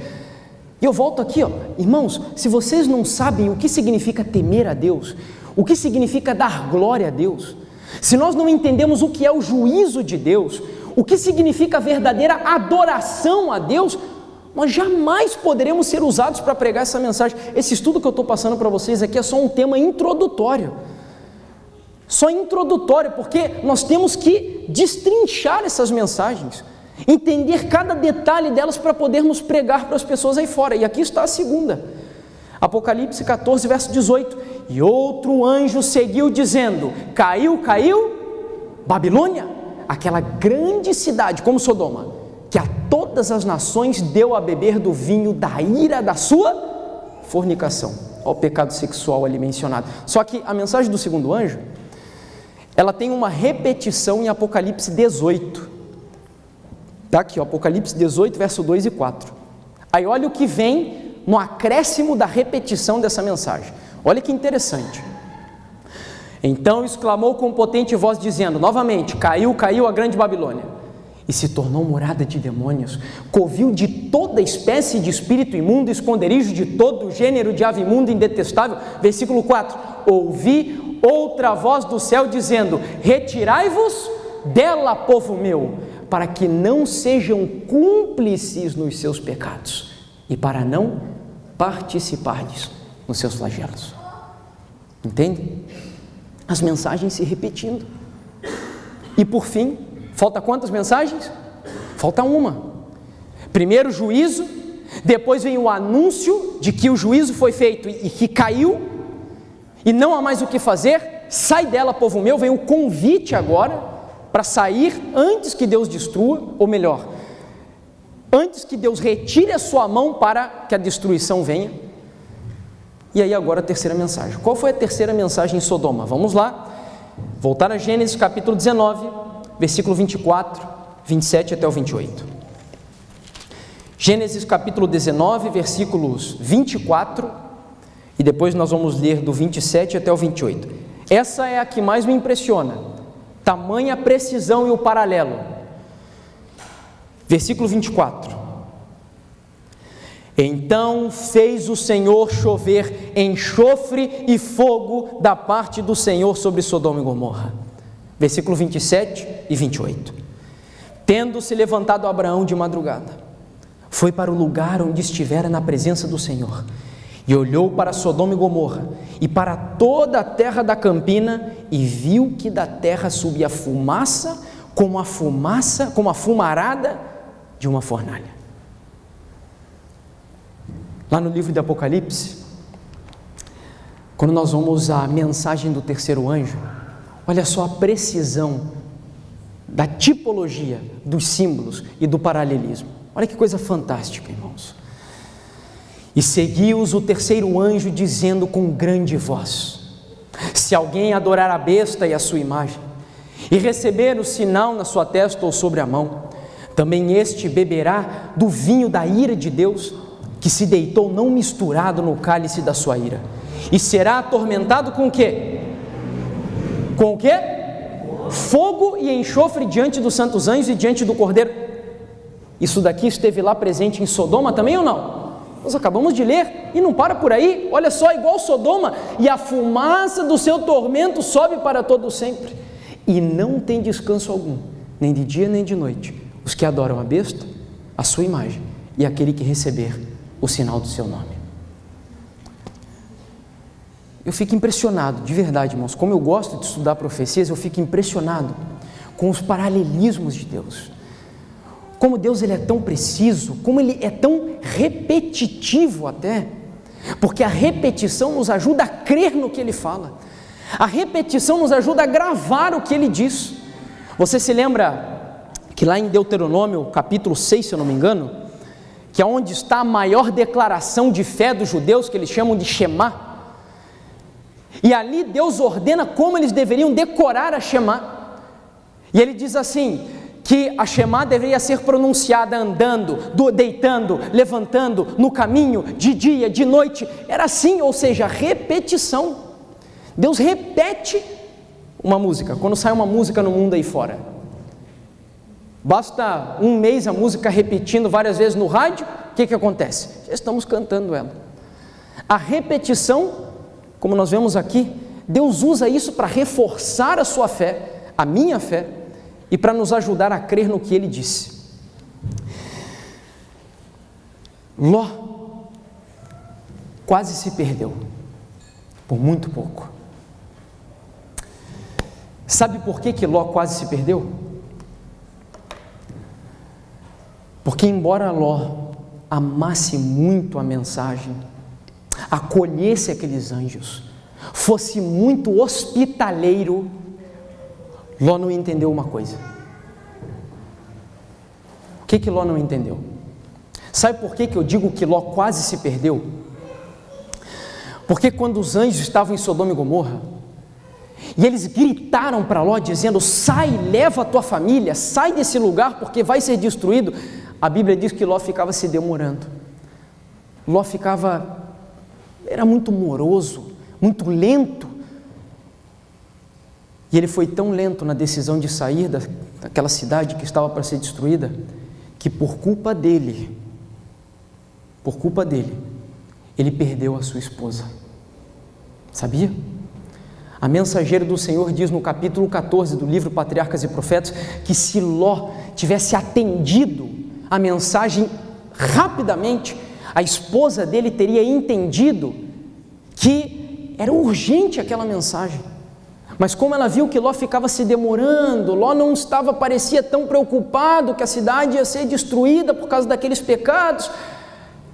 E eu volto aqui, irmãos, se vocês não sabem o que significa temer a Deus, o que significa dar glória a Deus, se nós não entendemos o que é o juízo de Deus, o que significa a verdadeira adoração a Deus, nós jamais poderemos ser usados para pregar essa mensagem. Esse estudo que eu estou passando para vocês aqui é só um tema introdutório, porque nós temos que destrinchar essas mensagens, entender cada detalhe delas para podermos pregar para as pessoas aí fora. E aqui está a segunda, Apocalipse 14, verso 18: e outro anjo seguiu dizendo: caiu Babilônia, aquela grande cidade como Sodoma, que a todas as nações deu a beber do vinho da ira da sua fornicação. Olha o pecado sexual ali mencionado. Só que a mensagem do segundo anjo, ela tem uma repetição em Apocalipse 18. Está aqui, Apocalipse 18, verso 2 e 4. Aí olha o que vem no acréscimo da repetição dessa mensagem. Olha que interessante. Então exclamou com potente voz, dizendo novamente: caiu a grande Babilônia, e se tornou morada de demônios, covil de toda espécie de espírito imundo, esconderijo de todo gênero de ave imunda e indetestável. Versículo 4: ouvi outra voz do céu dizendo: retirai-vos dela, povo meu, para que não sejam cúmplices nos seus pecados e para não participardes nos seus flagelos. Entende? As mensagens se repetindo. E por fim, falta quantas mensagens? Falta uma. Primeiro o juízo, depois vem o anúncio de que o juízo foi feito e que caiu, e não há mais o que fazer, sai dela, povo meu. Vem o convite agora para sair antes que Deus destrua, ou melhor, antes que Deus retire a sua mão para que a destruição venha. E aí agora a terceira mensagem. Qual foi a terceira mensagem em Sodoma? Vamos lá, voltar a Gênesis capítulo 19, versículo 24, 27 até o 28. Gênesis capítulo 19, versículos 24, e depois nós vamos ler do 27 até o 28. Essa é a que mais me impressiona, tamanha precisão e o paralelo. Versículo 24: então fez o Senhor chover enxofre e fogo da parte do Senhor sobre Sodoma e Gomorra. Versículo 27 e 28. Tendo-se levantado Abraão de madrugada, foi para o lugar onde estivera na presença do Senhor, e olhou para Sodoma e Gomorra, e para toda a terra da campina, e viu que da terra subia fumaça, como a fumarada de uma fornalha. Lá no livro de Apocalipse, quando nós vamos à mensagem do terceiro anjo, olha só a precisão da tipologia, dos símbolos e do paralelismo. Olha que coisa fantástica, irmãos. E seguiu-os o terceiro anjo dizendo com grande voz: se alguém adorar a besta e a sua imagem, e receber o sinal na sua testa ou sobre a mão, também este beberá do vinho da ira de Deus, que se deitou não misturado no cálice da sua ira, e será atormentado com o quê? Com o quê? Fogo e enxofre diante dos santos anjos e diante do Cordeiro. Isso daqui esteve lá presente em Sodoma também ou não? Nós acabamos de ler e não para por aí. Olha só, igual Sodoma, e a fumaça do seu tormento sobe para todo sempre, e não tem descanso algum, nem de dia nem de noite, os que adoram a besta, a sua imagem, e aquele que receber o sinal do seu nome. Eu fico impressionado, de verdade, irmãos, como eu gosto de estudar profecias, eu fico impressionado com os paralelismos de Deus. Como Deus ele é tão preciso, como ele é tão repetitivo até, porque a repetição nos ajuda a crer no que ele fala, a repetição nos ajuda a gravar o que ele diz. Você se lembra que lá em Deuteronômio capítulo 6, se eu não me engano, que é onde está a maior declaração de fé dos judeus, que eles chamam de Shema, e ali Deus ordena como eles deveriam decorar a Shema, e ele diz assim, que a Shema deveria ser pronunciada andando, deitando, levantando, no caminho, de dia, de noite, era assim, ou seja, repetição. Deus repete uma música, quando sai uma música no mundo aí fora, basta um mês a música repetindo várias vezes no rádio, o que acontece? Já estamos cantando ela. A repetição, como nós vemos aqui, Deus usa isso para reforçar a sua fé, a minha fé, e para nos ajudar a crer no que ele disse. Ló quase se perdeu, por muito pouco. Sabe por que Ló quase se perdeu? Porque embora Ló amasse muito a mensagem, acolhesse aqueles anjos, fosse muito hospitaleiro, Ló não entendeu uma coisa. O que Ló não entendeu? Sabe por que eu digo que Ló quase se perdeu? Porque quando os anjos estavam em Sodoma e Gomorra, e eles gritaram para Ló dizendo: sai, leva a tua família, sai desse lugar porque vai ser destruído, a Bíblia diz que Ló ficava se demorando. Ló era muito moroso, muito lento, e ele foi tão lento na decisão de sair daquela cidade que estava para ser destruída, que por culpa dele, ele perdeu a sua esposa. Sabia? A mensageira do Senhor diz no capítulo 14 do livro Patriarcas e Profetas, que se Ló tivesse atendido a mensagem rapidamente, a esposa dele teria entendido que era urgente aquela mensagem. Mas como ela viu que Ló ficava se demorando, Ló não parecia tão preocupado que a cidade ia ser destruída por causa daqueles pecados,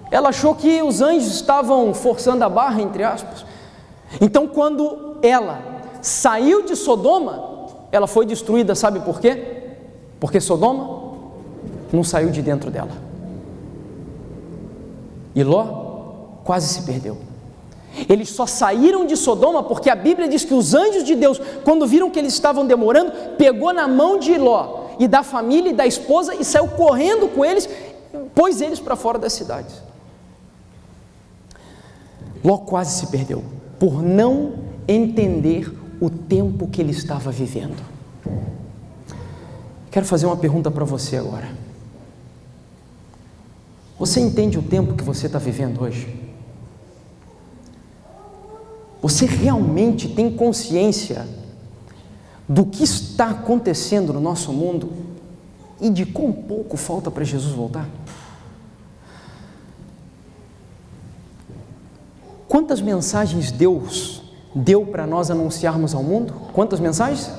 ela achou que os anjos estavam forçando a barra, entre aspas. Então quando ela saiu de Sodoma, ela foi destruída, sabe por quê? Porque Sodoma não saiu de dentro dela. E Ló quase se perdeu. Eles só saíram de Sodoma porque a Bíblia diz que os anjos de Deus, quando viram que eles estavam demorando, pegou na mão de Ló e da família e da esposa e saiu correndo com eles, pôs eles para fora das cidades. Ló quase se perdeu por não entender o tempo que ele estava vivendo. Quero fazer uma pergunta para você agora. Você entende o tempo que você está vivendo hoje? Você realmente tem consciência do que está acontecendo no nosso mundo e de quão pouco falta para Jesus voltar? Quantas mensagens Deus deu para nós anunciarmos ao mundo? Quantas mensagens?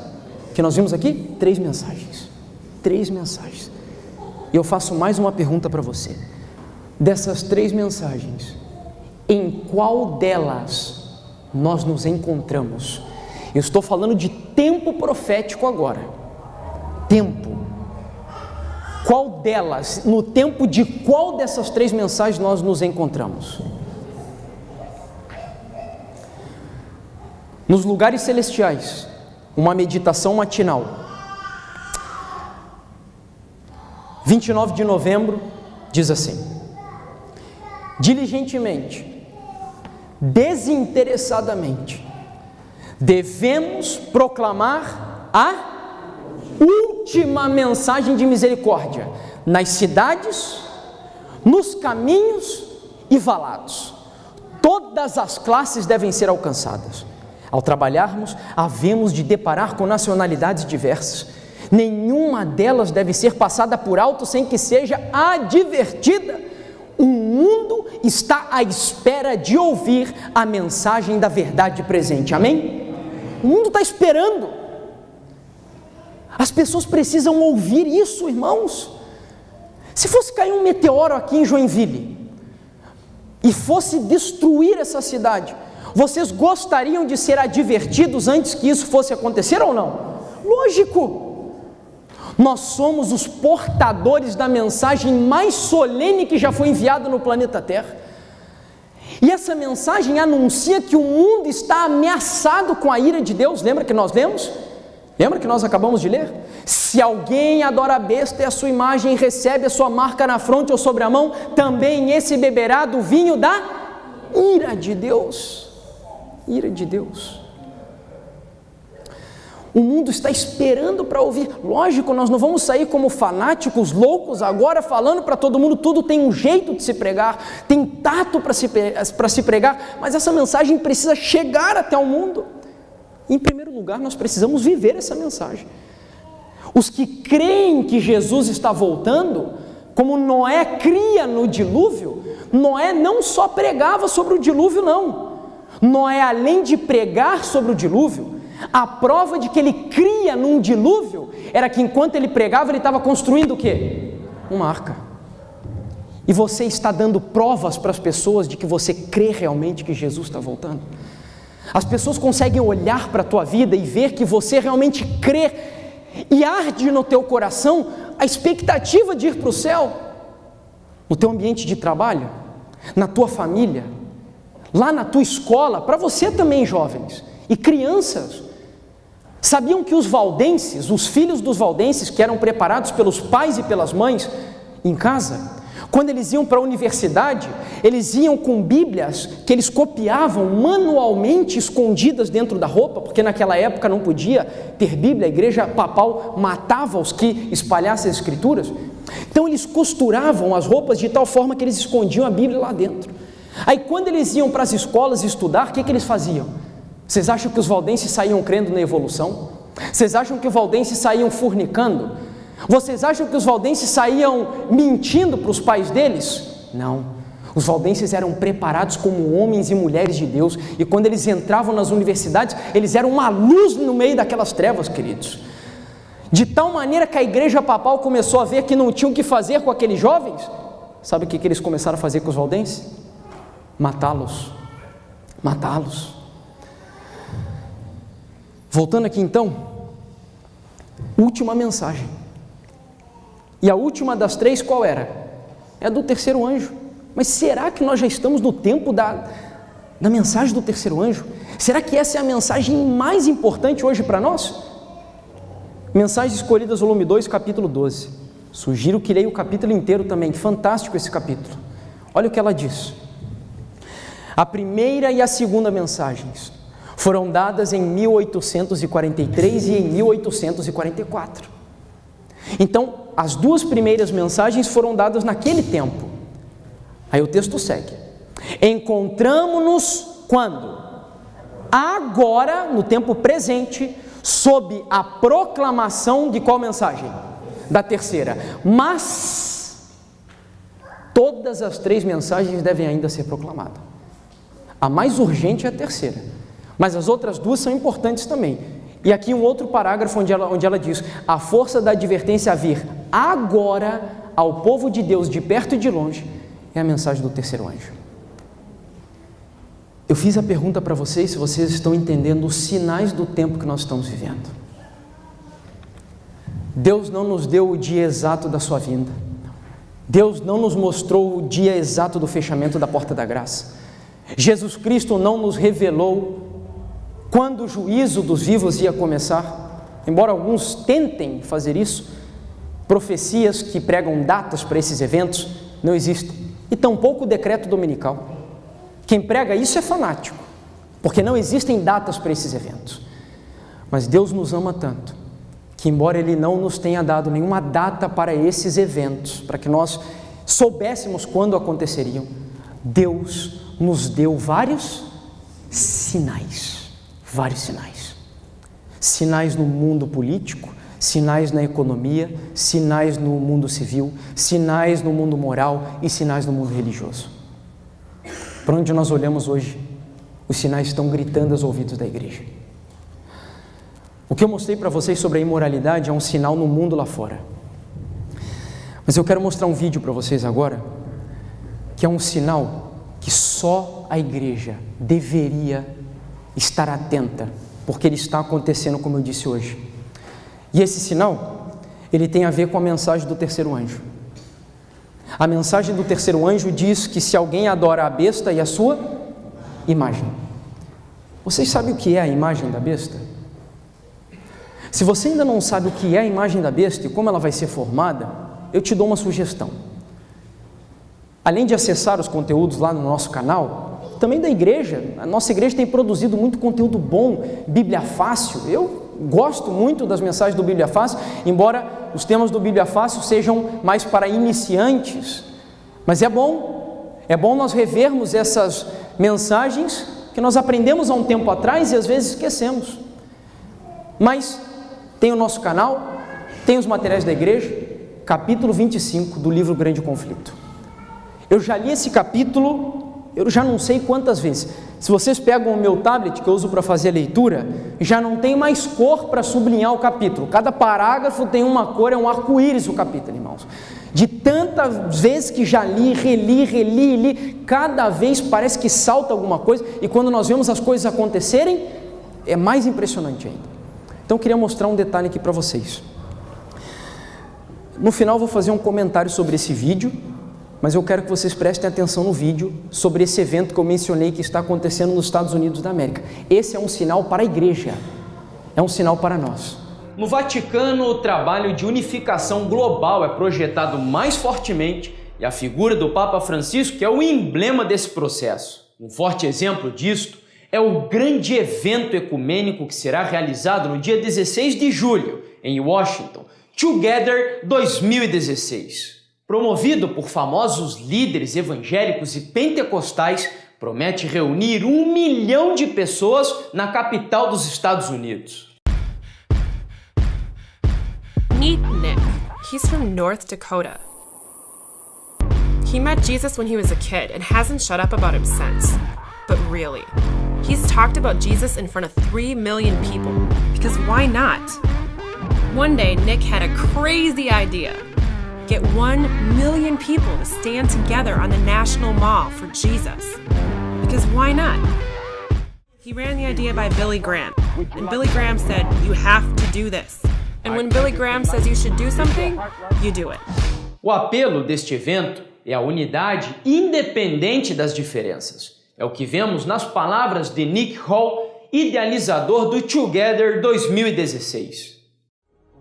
Que nós vimos aqui? 3 mensagens. 3 mensagens. E eu faço mais uma pergunta para você. Dessas 3 mensagens, em qual delas nós nos encontramos. Eu estou falando de tempo profético agora. Tempo. Qual delas, no tempo de qual dessas 3 mensagens nós nos encontramos? Nos lugares celestiais, uma meditação matinal. 29 de novembro, diz assim: diligentemente, desinteressadamente, devemos proclamar a última mensagem de misericórdia nas cidades, nos caminhos e valados. Todas as classes devem ser alcançadas. Ao trabalharmos, havemos de deparar com nacionalidades diversas. Nenhuma delas deve ser passada por alto sem que seja advertida. O mundo está à espera de ouvir a mensagem da verdade presente. Amém? O mundo está esperando. As pessoas precisam ouvir isso, irmãos. Se fosse cair um meteoro aqui em Joinville e fosse destruir essa cidade, vocês gostariam de ser advertidos antes que isso fosse acontecer ou não? Lógico! Nós somos os portadores da mensagem mais solene que já foi enviada no planeta Terra. E essa mensagem anuncia que o mundo está ameaçado com a ira de Deus. Lembra que nós lemos? Lembra que nós acabamos de ler? Se alguém adora a besta e a sua imagem e recebe a sua marca na fronte ou sobre a mão, também esse beberá do vinho da ira de Deus. Ira de Deus. O mundo está esperando para ouvir. Lógico, nós não vamos sair como fanáticos loucos agora falando para todo mundo, tudo tem um jeito de se pregar, tem tato para se pregar, mas essa mensagem precisa chegar até o mundo. Em primeiro lugar, nós precisamos viver essa mensagem. Os que creem que Jesus está voltando, como Noé cria no dilúvio, Noé não só pregava sobre o dilúvio, não. Noé, além de pregar sobre o dilúvio, a prova de que ele cria num dilúvio era que enquanto ele pregava, ele estava construindo o quê? Uma arca. E você está dando provas para as pessoas de que você crê realmente que Jesus está voltando. As pessoas conseguem olhar para a tua vida e ver que você realmente crê e arde no teu coração a expectativa de ir para o céu, no teu ambiente de trabalho, na tua família, lá na tua escola, para você também, jovens e crianças. Sabiam que os valdenses, os filhos dos valdenses, que eram preparados pelos pais e pelas mães em casa, quando eles iam para a universidade, eles iam com bíblias que eles copiavam manualmente, escondidas dentro da roupa, porque naquela época não podia ter bíblia, a igreja papal matava os que espalhassem as escrituras. Então eles costuravam as roupas de tal forma que eles escondiam a bíblia lá dentro. Aí quando eles iam para as escolas estudar, o que eles faziam? Vocês acham que os valdenses saíam crendo na evolução? Vocês acham que os valdenses saíam fornicando? Vocês acham que os valdenses saíam mentindo para os pais deles? Não. Os valdenses eram preparados como homens e mulheres de Deus, e quando eles entravam nas universidades, eles eram uma luz no meio daquelas trevas, queridos. De tal maneira que a igreja papal começou a ver que não tinham o que fazer com aqueles jovens. Sabe o que eles começaram a fazer com os valdenses? Matá-los. Matá-los. Voltando aqui então, última mensagem. E a última das 3 qual era? É a do terceiro anjo. Mas será que nós já estamos no tempo da mensagem do terceiro anjo? Será que essa é a mensagem mais importante hoje para nós? Mensagens Escolhidas, volume 2, capítulo 12. Sugiro que leia o capítulo inteiro também, fantástico esse capítulo. Olha o que ela diz. A primeira e a segunda mensagens foram dadas em 1843 e em 1844. Então, as 2 primeiras mensagens foram dadas naquele tempo. Aí o texto segue. Encontramo-nos quando? Agora, no tempo presente, sob a proclamação de qual mensagem? Da terceira. Mas todas as 3 mensagens devem ainda ser proclamadas. A mais urgente é a terceira, mas as outras 2 são importantes também. E aqui um outro parágrafo onde ela diz: a força da advertência a vir agora ao povo de Deus de perto e de longe é a mensagem do terceiro anjo. Eu fiz a pergunta para vocês se vocês estão entendendo os sinais do tempo que nós estamos vivendo. Deus não nos deu o dia exato da sua vinda. Deus não nos mostrou o dia exato do fechamento da porta da graça. Jesus Cristo não nos revelou quando o juízo dos vivos ia começar, embora alguns tentem fazer isso. Profecias que pregam datas para esses eventos não existem, e tampouco o decreto dominical. Quem prega isso é fanático, porque não existem datas para esses eventos. Mas Deus nos ama tanto, que embora Ele não nos tenha dado nenhuma data para esses eventos, para que nós soubéssemos quando aconteceriam, Deus nos deu vários sinais. Sinais no mundo político, sinais na economia, sinais no mundo civil, sinais no mundo moral e sinais no mundo religioso. Para onde nós olhamos hoje, os sinais estão gritando aos ouvidos da igreja. O que eu mostrei para vocês sobre a imoralidade é um sinal no mundo lá fora. Mas eu quero mostrar um vídeo para vocês agora, que é um sinal que só a igreja deveria estar atenta, porque ele está acontecendo, como eu disse hoje. E esse sinal, ele tem a ver com a mensagem do terceiro anjo. A mensagem do terceiro anjo diz que se alguém adora a besta e a sua imagem. Vocês sabem o que é a imagem da besta? Se você ainda não sabe o que é a imagem da besta e como ela vai ser formada, eu te dou uma sugestão. Além de acessar os conteúdos lá no nosso canal, também da igreja, a nossa igreja tem produzido muito conteúdo bom, Bíblia Fácil. Eu gosto muito das mensagens do Bíblia Fácil, embora os temas do Bíblia Fácil sejam mais para iniciantes, mas é bom nós revermos essas mensagens que nós aprendemos há um tempo atrás e às vezes esquecemos. Mas tem o nosso canal, tem os materiais da igreja, capítulo 25 do livro Grande Conflito. Eu já li esse capítulo, eu já não sei quantas vezes. Se vocês pegam o meu tablet que eu uso para fazer a leitura, já não tem mais cor para sublinhar o capítulo. Cada parágrafo tem uma cor, é um arco-íris o capítulo, irmãos. De tantas vezes que já li, reli, cada vez parece que salta alguma coisa, e quando nós vemos as coisas acontecerem, é mais impressionante ainda. Então eu queria mostrar um detalhe aqui para vocês. No final eu vou fazer um comentário sobre esse vídeo, mas eu quero que vocês prestem atenção no vídeo sobre esse evento que eu mencionei que está acontecendo nos Estados Unidos da América. Esse é um sinal para a igreja, é um sinal para nós. No Vaticano, o trabalho de unificação global é projetado mais fortemente e a figura do Papa Francisco é o emblema desse processo. Um forte exemplo disto é o grande evento ecumênico que será realizado no dia 16 de julho, em Washington, Together 2016. Promovido por famosos líderes evangélicos e pentecostais, promete reunir 1 milhão de pessoas na capital dos Estados Unidos. Meet Nick. He's from North Dakota. He met Jesus when he was a kid and hasn't shut up about him since. But really, he's talked about Jesus in front of 3 million people, because why not? One day, Nick had a crazy idea. Get 1 million people to stand together on the National Mall for Jesus. Because why not? He ran the idea by Billy Graham, and Billy Graham said, "You have to do this." And when Billy Graham says you should do something, you do it. O apelo deste evento é a unidade independente das diferenças. É o que vemos nas palavras de Nick Hall, idealizador do Together 2016.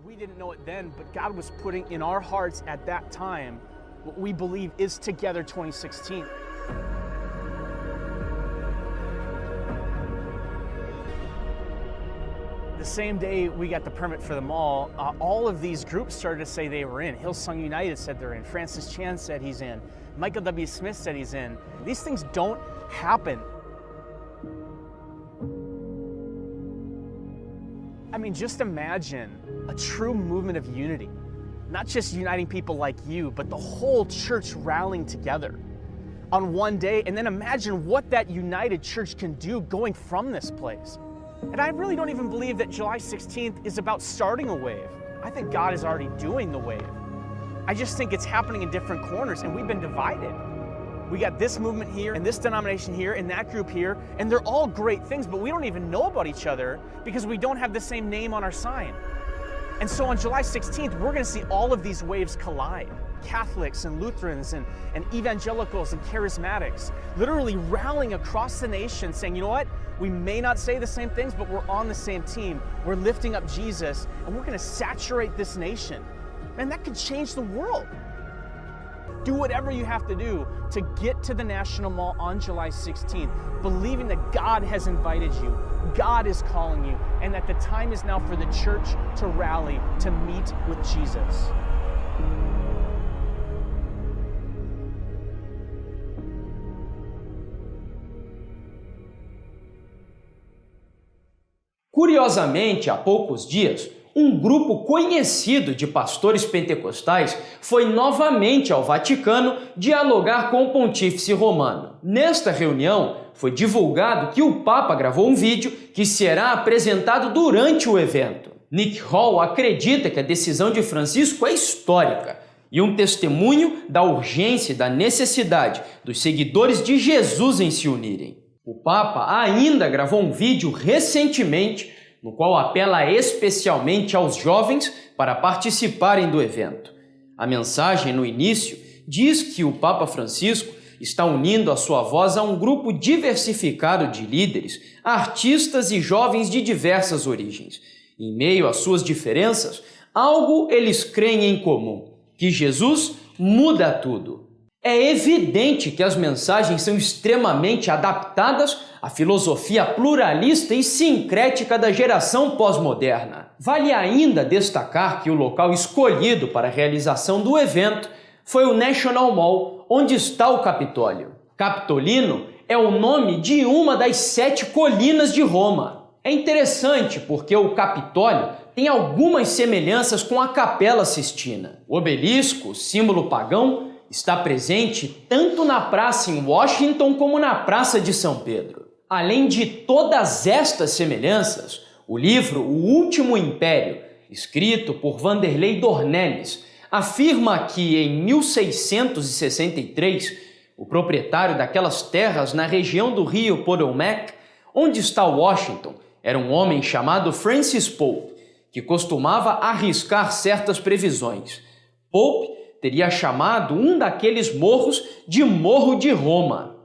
We didn't know it then, but God was putting in our hearts at that time what we believe is Together 2016. The same day we got the permit for the mall, all of these groups started to say they were in. Hillsong United said they're in. Francis Chan said he's in. Michael W. Smith said he's in. These things don't happen. I mean, just imagine a true movement of unity. Not just uniting people like you, but the whole church rallying together on one day. And then imagine what that united church can do going from this place. And I really don't even believe that July 16th is about starting a wave. I think God is already doing the wave. I just think it's happening in different corners, and we've been divided. We got this movement here and this denomination here and that group here, and they're all great things, but we don't even know about each other because we don't have the same name on our sign. And so on July 16th, we're going to see all of these waves collide. Catholics and Lutherans and evangelicals and charismatics literally rallying across the nation saying, you know what? We may not say the same things, but we're on the same team. We're lifting up Jesus, and we're going to saturate this nation. Man, that could change the world. Do whatever you have to do to get to the National Mall on July 16th, believing that God has invited you, God is calling you, and that the time is now for the church to rally, to meet with Jesus. Curiosamente, há poucos dias, um grupo conhecido de pastores pentecostais foi novamente ao Vaticano dialogar com o Pontífice Romano. Nesta reunião, foi divulgado que o Papa gravou um vídeo que será apresentado durante o evento. Nick Hall acredita que a decisão de Francisco é histórica e um testemunho da urgência e da necessidade dos seguidores de Jesus em se unirem. O Papa ainda gravou um vídeo recentemente no qual apela especialmente aos jovens para participarem do evento. A mensagem no início diz que o Papa Francisco está unindo a sua voz a um grupo diversificado de líderes, artistas e jovens de diversas origens. Em meio às suas diferenças, algo eles creem em comum, que Jesus muda tudo. É evidente que as mensagens são extremamente adaptadas à filosofia pluralista e sincrética da geração pós-moderna. Vale ainda destacar que o local escolhido para a realização do evento foi o National Mall, onde está o Capitólio. Capitolino é o nome de uma das 7 colinas de Roma. É interessante porque o Capitólio tem algumas semelhanças com a Capela Sistina. O obelisco, símbolo pagão, está presente tanto na praça em Washington como na Praça de São Pedro. Além de todas estas semelhanças, o livro O Último Império, escrito por Vanderlei Dornelles, afirma que em 1663, o proprietário daquelas terras na região do rio Potomac, onde está Washington, era um homem chamado Francis Pope, que costumava arriscar certas previsões. Pope teria chamado um daqueles morros de Morro de Roma.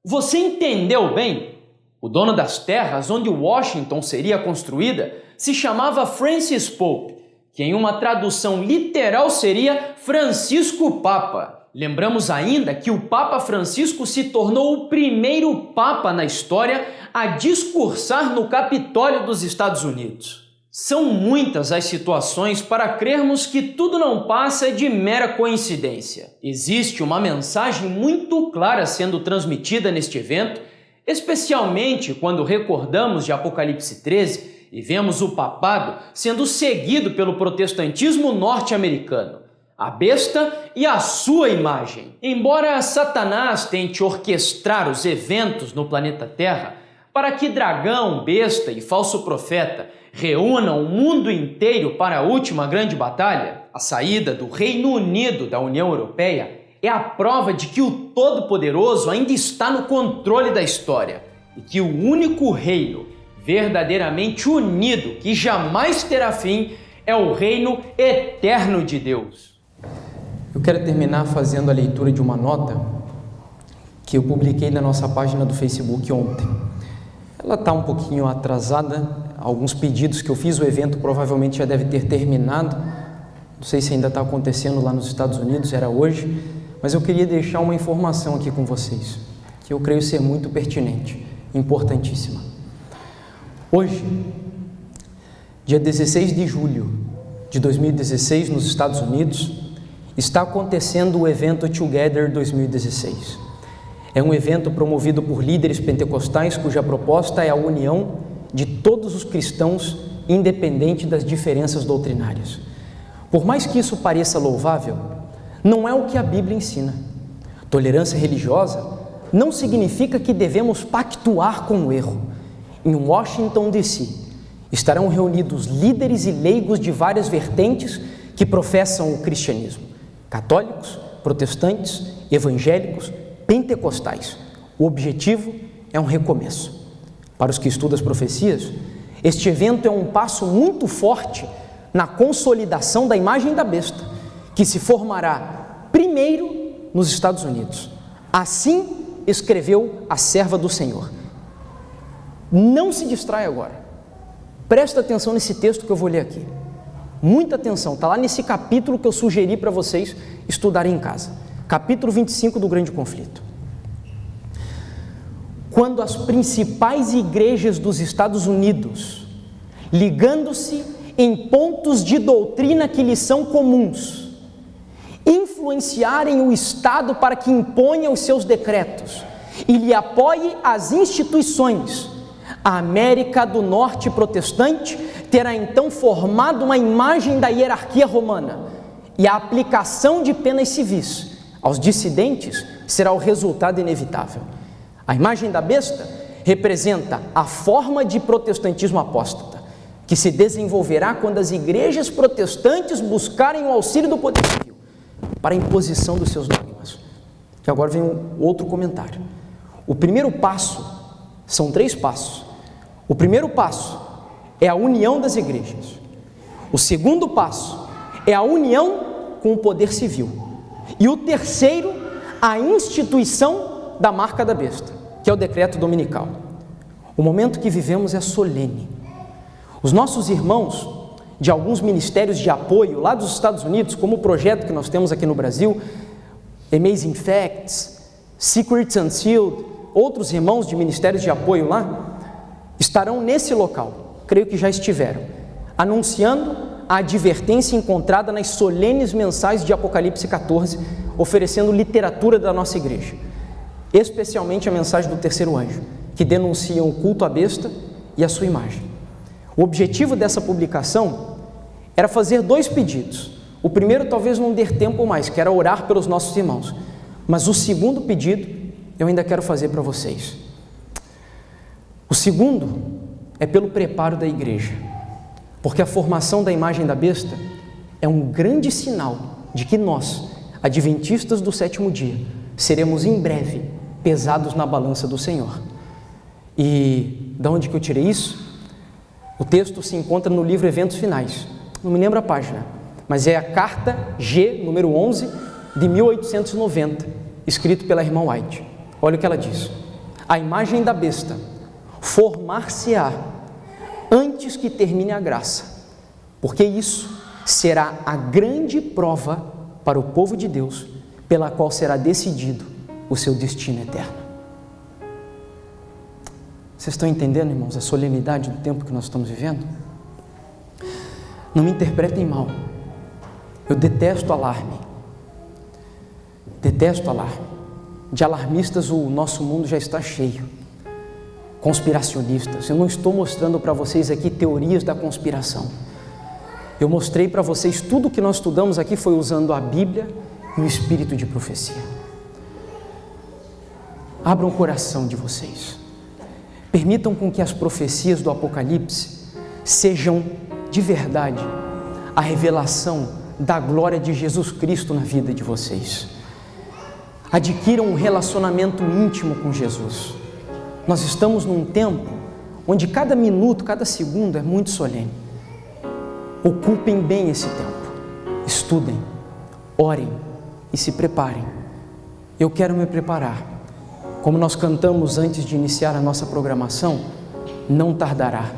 Você entendeu bem? O dono das terras onde Washington seria construída se chamava Francis Pope, que em uma tradução literal seria Francisco Papa. Lembramos ainda que o Papa Francisco se tornou o primeiro Papa na história a discursar no Capitólio dos Estados Unidos. São muitas as situações para crermos que tudo não passa de mera coincidência. Existe uma mensagem muito clara sendo transmitida neste evento, especialmente quando recordamos de Apocalipse 13 e vemos o papado sendo seguido pelo protestantismo norte-americano, a besta e a sua imagem. Embora Satanás tente orquestrar os eventos no planeta Terra para que dragão, besta e falso profeta reúnam o mundo inteiro para a última grande batalha, a saída do Reino Unido da União Europeia é a prova de que o Todo-Poderoso ainda está no controle da história e que o único reino verdadeiramente unido que jamais terá fim é o reino eterno de Deus. Eu quero terminar fazendo a leitura de uma nota que eu publiquei na nossa página do Facebook ontem. Ela está um pouquinho atrasada, alguns pedidos que eu fiz, o evento provavelmente já deve ter terminado, não sei se ainda está acontecendo lá nos Estados Unidos, era hoje, mas eu queria deixar uma informação aqui com vocês, que eu creio ser muito pertinente, importantíssima. Hoje, dia 16 de julho de 2016, nos Estados Unidos, está acontecendo o evento Together 2016. É um evento promovido por líderes pentecostais cuja proposta é a união de todos os cristãos, independente das diferenças doutrinárias. Por mais que isso pareça louvável, não é o que a Bíblia ensina. Tolerância religiosa não significa que devemos pactuar com o erro. Em Washington, D.C., estarão reunidos líderes e leigos de várias vertentes que professam o cristianismo: católicos, protestantes, evangélicos, pentecostais. O objetivo é um recomeço. Para os que estudam as profecias, este evento é um passo muito forte na consolidação da imagem da besta, que se formará primeiro nos Estados Unidos. Assim escreveu a serva do Senhor. Não se distrai agora. Presta atenção nesse texto que eu vou ler aqui. Muita atenção, está lá nesse capítulo que eu sugeri para vocês estudarem em casa. Capítulo 25 do Grande Conflito. Quando as principais igrejas dos Estados Unidos, ligando-se em pontos de doutrina que lhes são comuns, influenciarem o Estado para que imponha os seus decretos e lhe apoie as instituições, a América do Norte protestante terá então formado uma imagem da hierarquia romana, e a aplicação de penas civis aos dissidentes será o resultado inevitável. A imagem da besta representa a forma de protestantismo apóstata, que se desenvolverá quando as igrejas protestantes buscarem o auxílio do poder civil para a imposição dos seus dogmas. E agora vem um outro comentário. O primeiro passo, são 3 passos. O primeiro passo é a união das igrejas. O segundo passo é a união com o poder civil. E o terceiro, a instituição da marca da besta, que é o decreto dominical. O momento que vivemos é solene. Os nossos irmãos de alguns ministérios de apoio lá dos Estados Unidos, como o projeto que nós temos aqui no Brasil, Amazing Facts, Secrets Unsealed, outros irmãos de ministérios de apoio lá, estarão nesse local, creio que já estiveram, anunciando a advertência encontrada nas solenes mensais de Apocalipse 14, oferecendo literatura da nossa igreja, especialmente a mensagem do terceiro anjo, que denunciam o culto à besta e a sua imagem. O objetivo dessa publicação era fazer 2 pedidos. O primeiro talvez não dê tempo mais, que era orar pelos nossos irmãos, mas o segundo pedido eu ainda quero fazer para vocês. O segundo é pelo preparo da igreja, porque a formação da imagem da besta é um grande sinal de que nós, adventistas do 7º dia, seremos em breve pesados na balança do Senhor. E de onde que eu tirei isso? O texto se encontra no livro Eventos Finais, não me lembro a página, mas é a carta G, número 11, de 1890, escrito pela irmã White. Olha o que ela diz: a imagem da besta formar-se-á antes que termine a graça, porque isso será a grande prova para o povo de Deus, pela qual será decidido o seu destino eterno. Vocês estão entendendo, irmãos, a solenidade do tempo que nós estamos vivendo? Não me interpretem mal, eu detesto alarme, de alarmistas o nosso mundo já está cheio, conspiracionistas. Eu não estou mostrando para vocês aqui teorias da conspiração, eu mostrei para vocês tudo o que nós estudamos aqui foi usando a Bíblia e o espírito de profecia. Abram o coração de vocês, permitam com que as profecias do Apocalipse sejam de verdade a revelação da glória de Jesus Cristo na vida de vocês. Adquiram um relacionamento íntimo com Jesus. Nós estamos num tempo onde cada minuto, cada segundo é muito solene. Ocupem bem esse tempo, estudem, orem e se preparem. Eu quero me preparar. Como nós cantamos antes de iniciar a nossa programação, não tardará.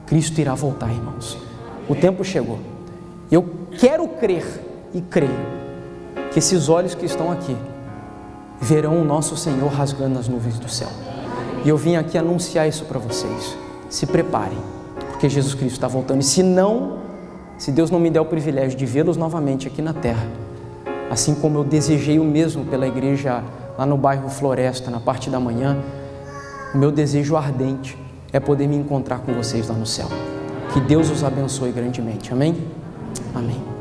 Cristo irá voltar, irmãos. O tempo chegou. Eu quero crer e creio que esses olhos que estão aqui verão o nosso Senhor rasgando as nuvens do céu. E eu vim aqui anunciar isso para vocês. Se preparem, porque Jesus Cristo está voltando. E se Deus não me der o privilégio de vê-los novamente aqui na terra, assim como eu desejei o mesmo pela igreja lá no bairro Floresta, na parte da manhã, o meu desejo ardente é poder me encontrar com vocês lá no céu. Que Deus os abençoe grandemente. Amém? Amém.